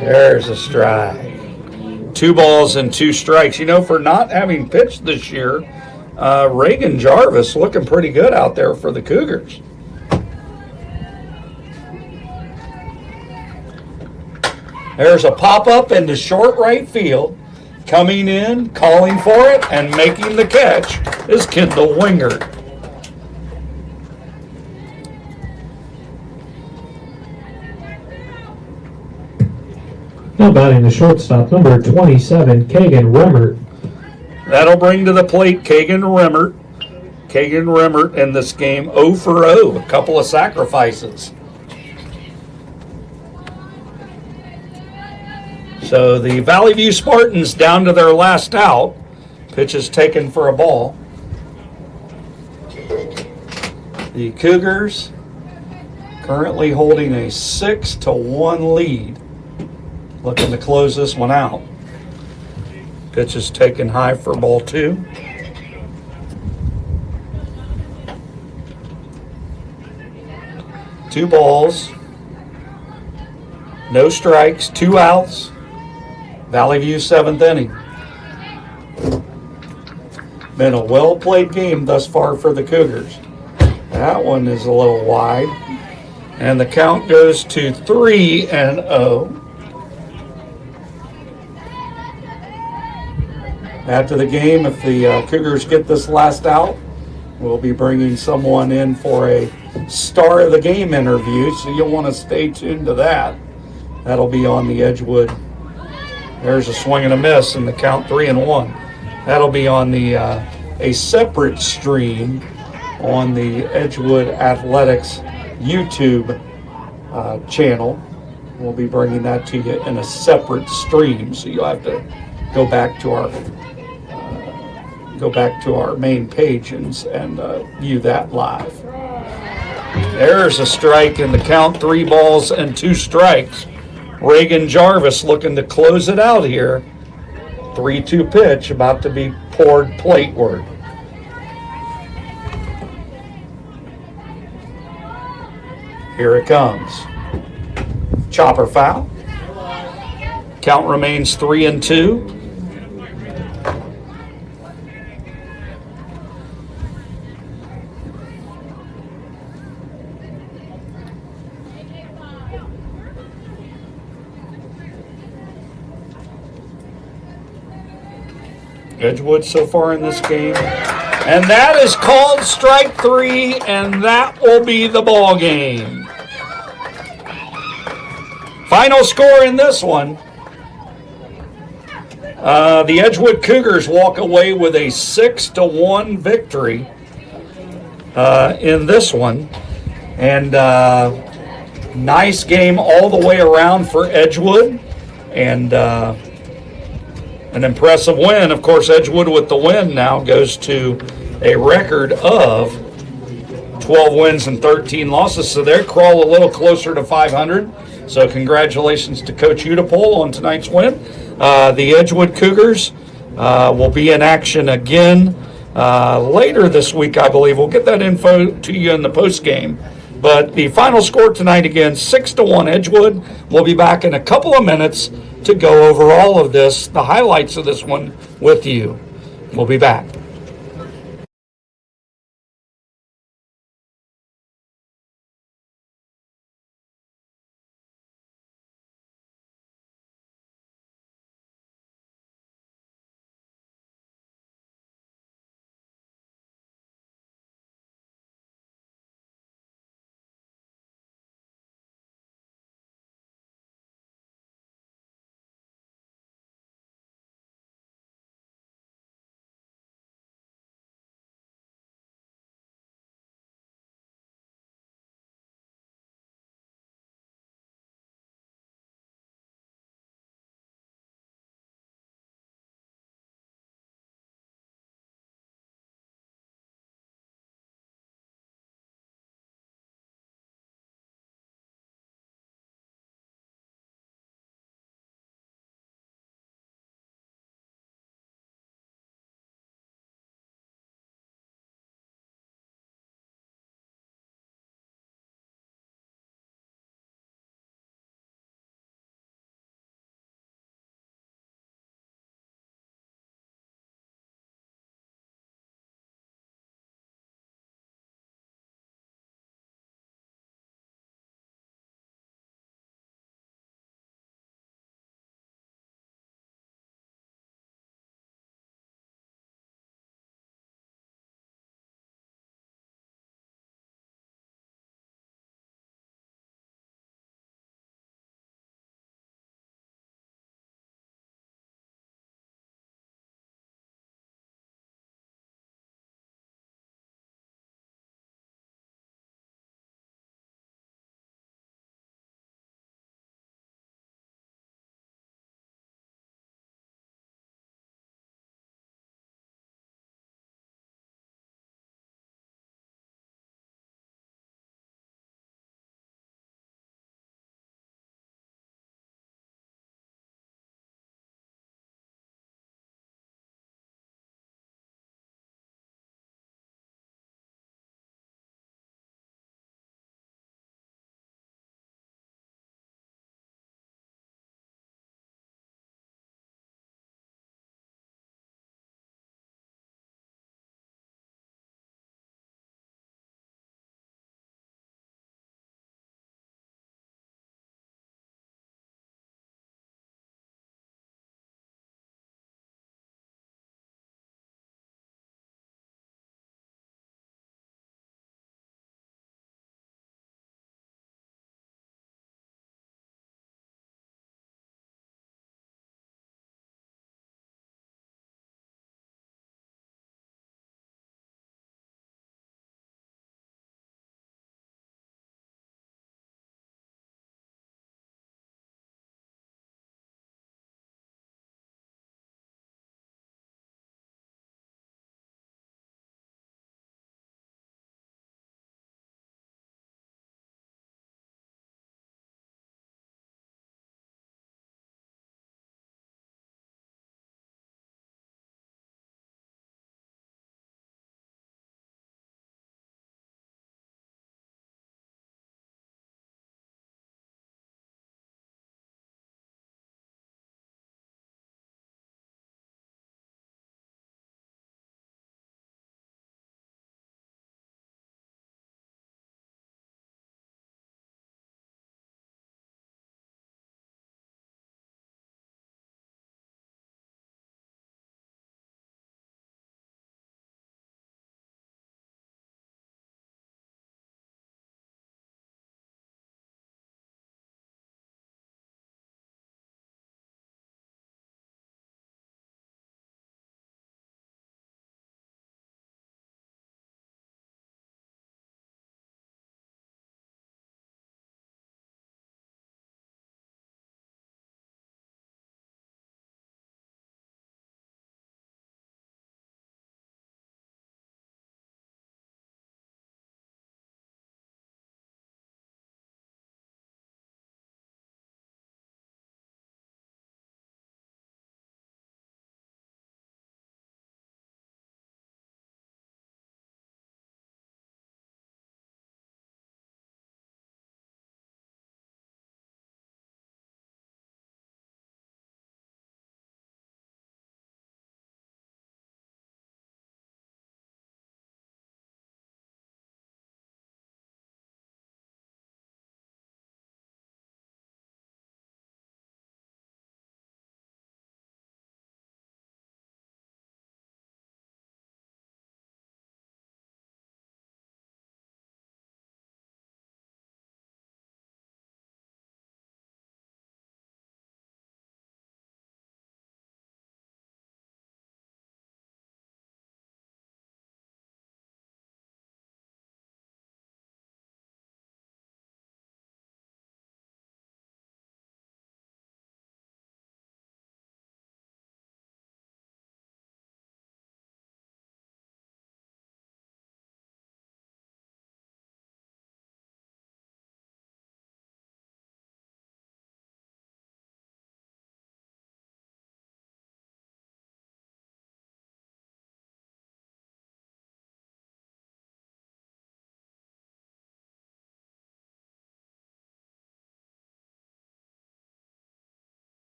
Speaker 2: There's a strike. 2 balls and 2 strikes. You know, for not having pitched this year, Reagan Jarvis looking pretty good out there for the Cougars. There's a pop-up into short right field. Coming in, calling for it, and making the catch is Kendall Wingert.
Speaker 3: Now batting, the shortstop, number 27, Kagan Remmert.
Speaker 2: That'll bring to the plate Kagan Remmert. Kagan Remmert in this game 0 for 0, a couple of sacrifices. So the Valley View Spartans down to their last out. Pitch is taken for a ball. The Cougars currently holding a 6-1 lead. Looking to close this one out. Pitch is taken high for ball 2. Two balls, no strikes, 2 outs. Valley View 7th inning. Been a well-played game thus far for the Cougars. That one is a little wide. And the count goes to 3-0. After the game, if the Cougars get this last out, we'll be bringing someone in for a star of the game interview, so you'll want to stay tuned to that. That'll be on the Edgewood. There's a swing and a miss, and the count 3-1. That'll be on the a separate stream on the Edgewood Athletics YouTube channel. We'll be bringing that to you in a separate stream, so you'll have to go back to our main page and view that live. There's a strike in the count, 3 balls and 2 strikes. Reagan Jarvis looking to close it out here. 3-2 pitch about to be poured plateward. Here it comes. Chopper foul. Count remains 3-2. Edgewood so far in this game. And that is called strike 3, and that will be the ball game. Final score in this one. The Edgewood Cougars walk away with a 6-1 victory in this one. And nice game all the way around for Edgewood. And an impressive win. Of course, Edgewood with the win now goes to a record of 12 wins and 13 losses. So they crawl a little closer to 500. So congratulations to Coach Udapole on tonight's win. The Edgewood Cougars will be in action again later this week, I believe. We'll get that info to you in the post game. But the final score tonight again, 6-1 Edgewood. We'll be back in a couple of minutes to go over all of this, the highlights of this one with you. We'll be back.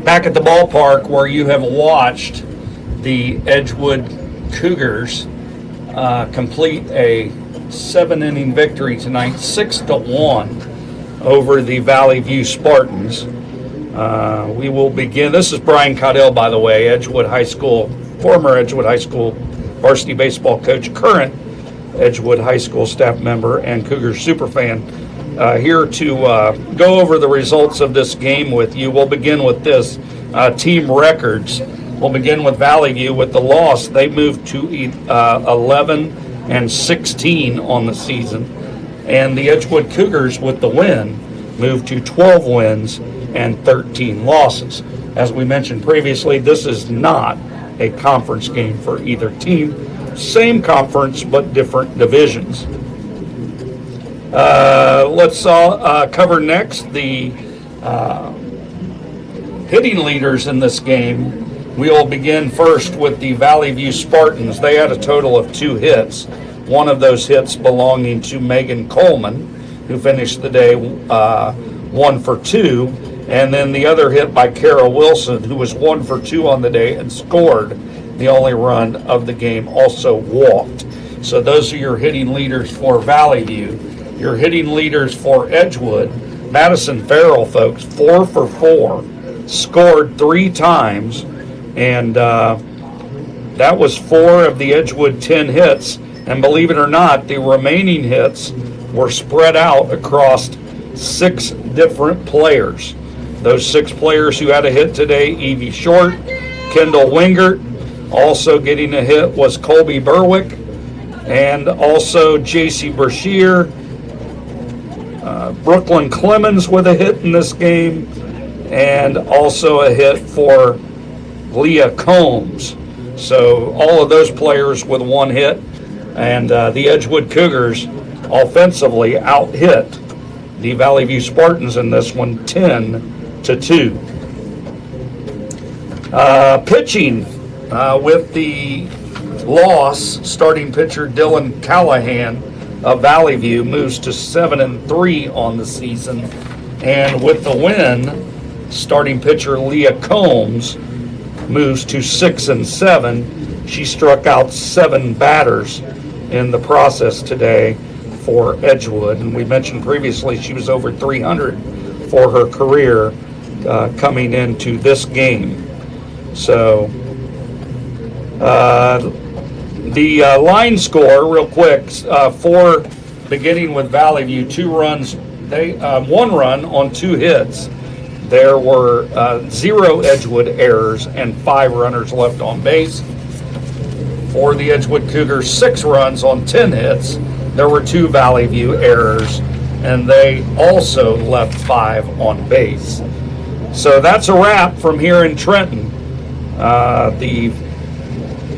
Speaker 2: back at the ballpark where you have watched the Edgewood Cougars complete a 7-inning victory tonight, 6-1 over the Valley View Spartans. We will begin. This is Brian Caudell, by the way, Edgewood High School, former Edgewood High School varsity baseball coach, current Edgewood High School staff member, and Cougar superfan. Here to go over the results of this game with you. We'll begin with this. Team records. We'll begin with Valley View. With the loss, they moved to 11-16 on the season. And the Edgewood Cougars, with the win, moved to 12 wins and 13 losses. As we mentioned previously, this is not a conference game for either team. Same conference, but different divisions. Let's cover next the hitting leaders in this game. We will begin first with the Valley View Spartans. They had a total of 2 hits. One of those hits belonging to Megan Coleman, who finished the day 1 for 2. And then the other hit by Kara Wilson, who was 1 for 2 on the day and scored the only run of the game, also walked. So those are your hitting leaders for Valley View. Your hitting leaders for Edgewood, Madison Farrell, folks, 4 for 4, scored 3 times, and that was 4 of the Edgewood 10 hits. And believe it or not, the remaining hits were spread out across 6 different players. Those 6 players who had a hit today: Evie Short, Kendall Wingert, also getting a hit was Colby Berwick, and also J.C. Brashear, Brooklyn Clemens with a hit in this game, and also a hit for Leah Combs. So all of those players with 1 hit, and the Edgewood Cougars offensively out-hit the Valley View Spartans in this one, 10-2. Pitching with the loss, starting pitcher Dylan Callahan of Valley View moves to 7-3 on the season, and with the win, starting pitcher Leah Combs moves to 6-7. She struck out 7 batters in the process today for Edgewood, and we mentioned previously she was over 300 for her career coming into this game. So the line score, real quick, for beginning with Valley View, 2 runs, 1 run on 2 hits. There were 0 Edgewood errors and 5 runners left on base. For the Edgewood Cougars, 6 runs on 10 hits. There were 2 Valley View errors, and they also left 5 on base. So that's a wrap from here in Trenton. The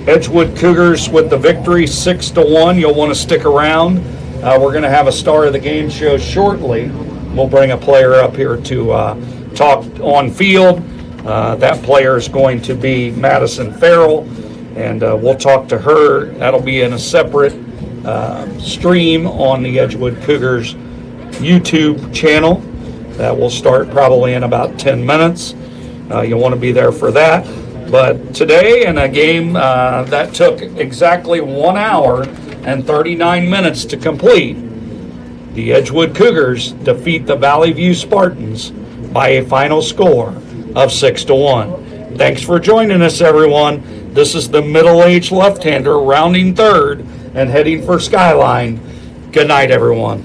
Speaker 2: Edgewood Cougars with the victory, 6-1. You'll want to stick around. We're going to have a Star of the Game show shortly. We'll bring a player up here to talk on field. That player is going to be Madison Farrell, and we'll talk to her. That'll be in a separate stream on the Edgewood Cougars YouTube channel. That will start probably in about 10 minutes. You'll want to be there for that. But today, in a game that took exactly 1 hour and 39 minutes to complete, the Edgewood Cougars defeat the Valley View Spartans by a final score of 6-1. Thanks for joining us, everyone. This is the middle-aged left-hander rounding third and heading for Skyline. Good night, everyone.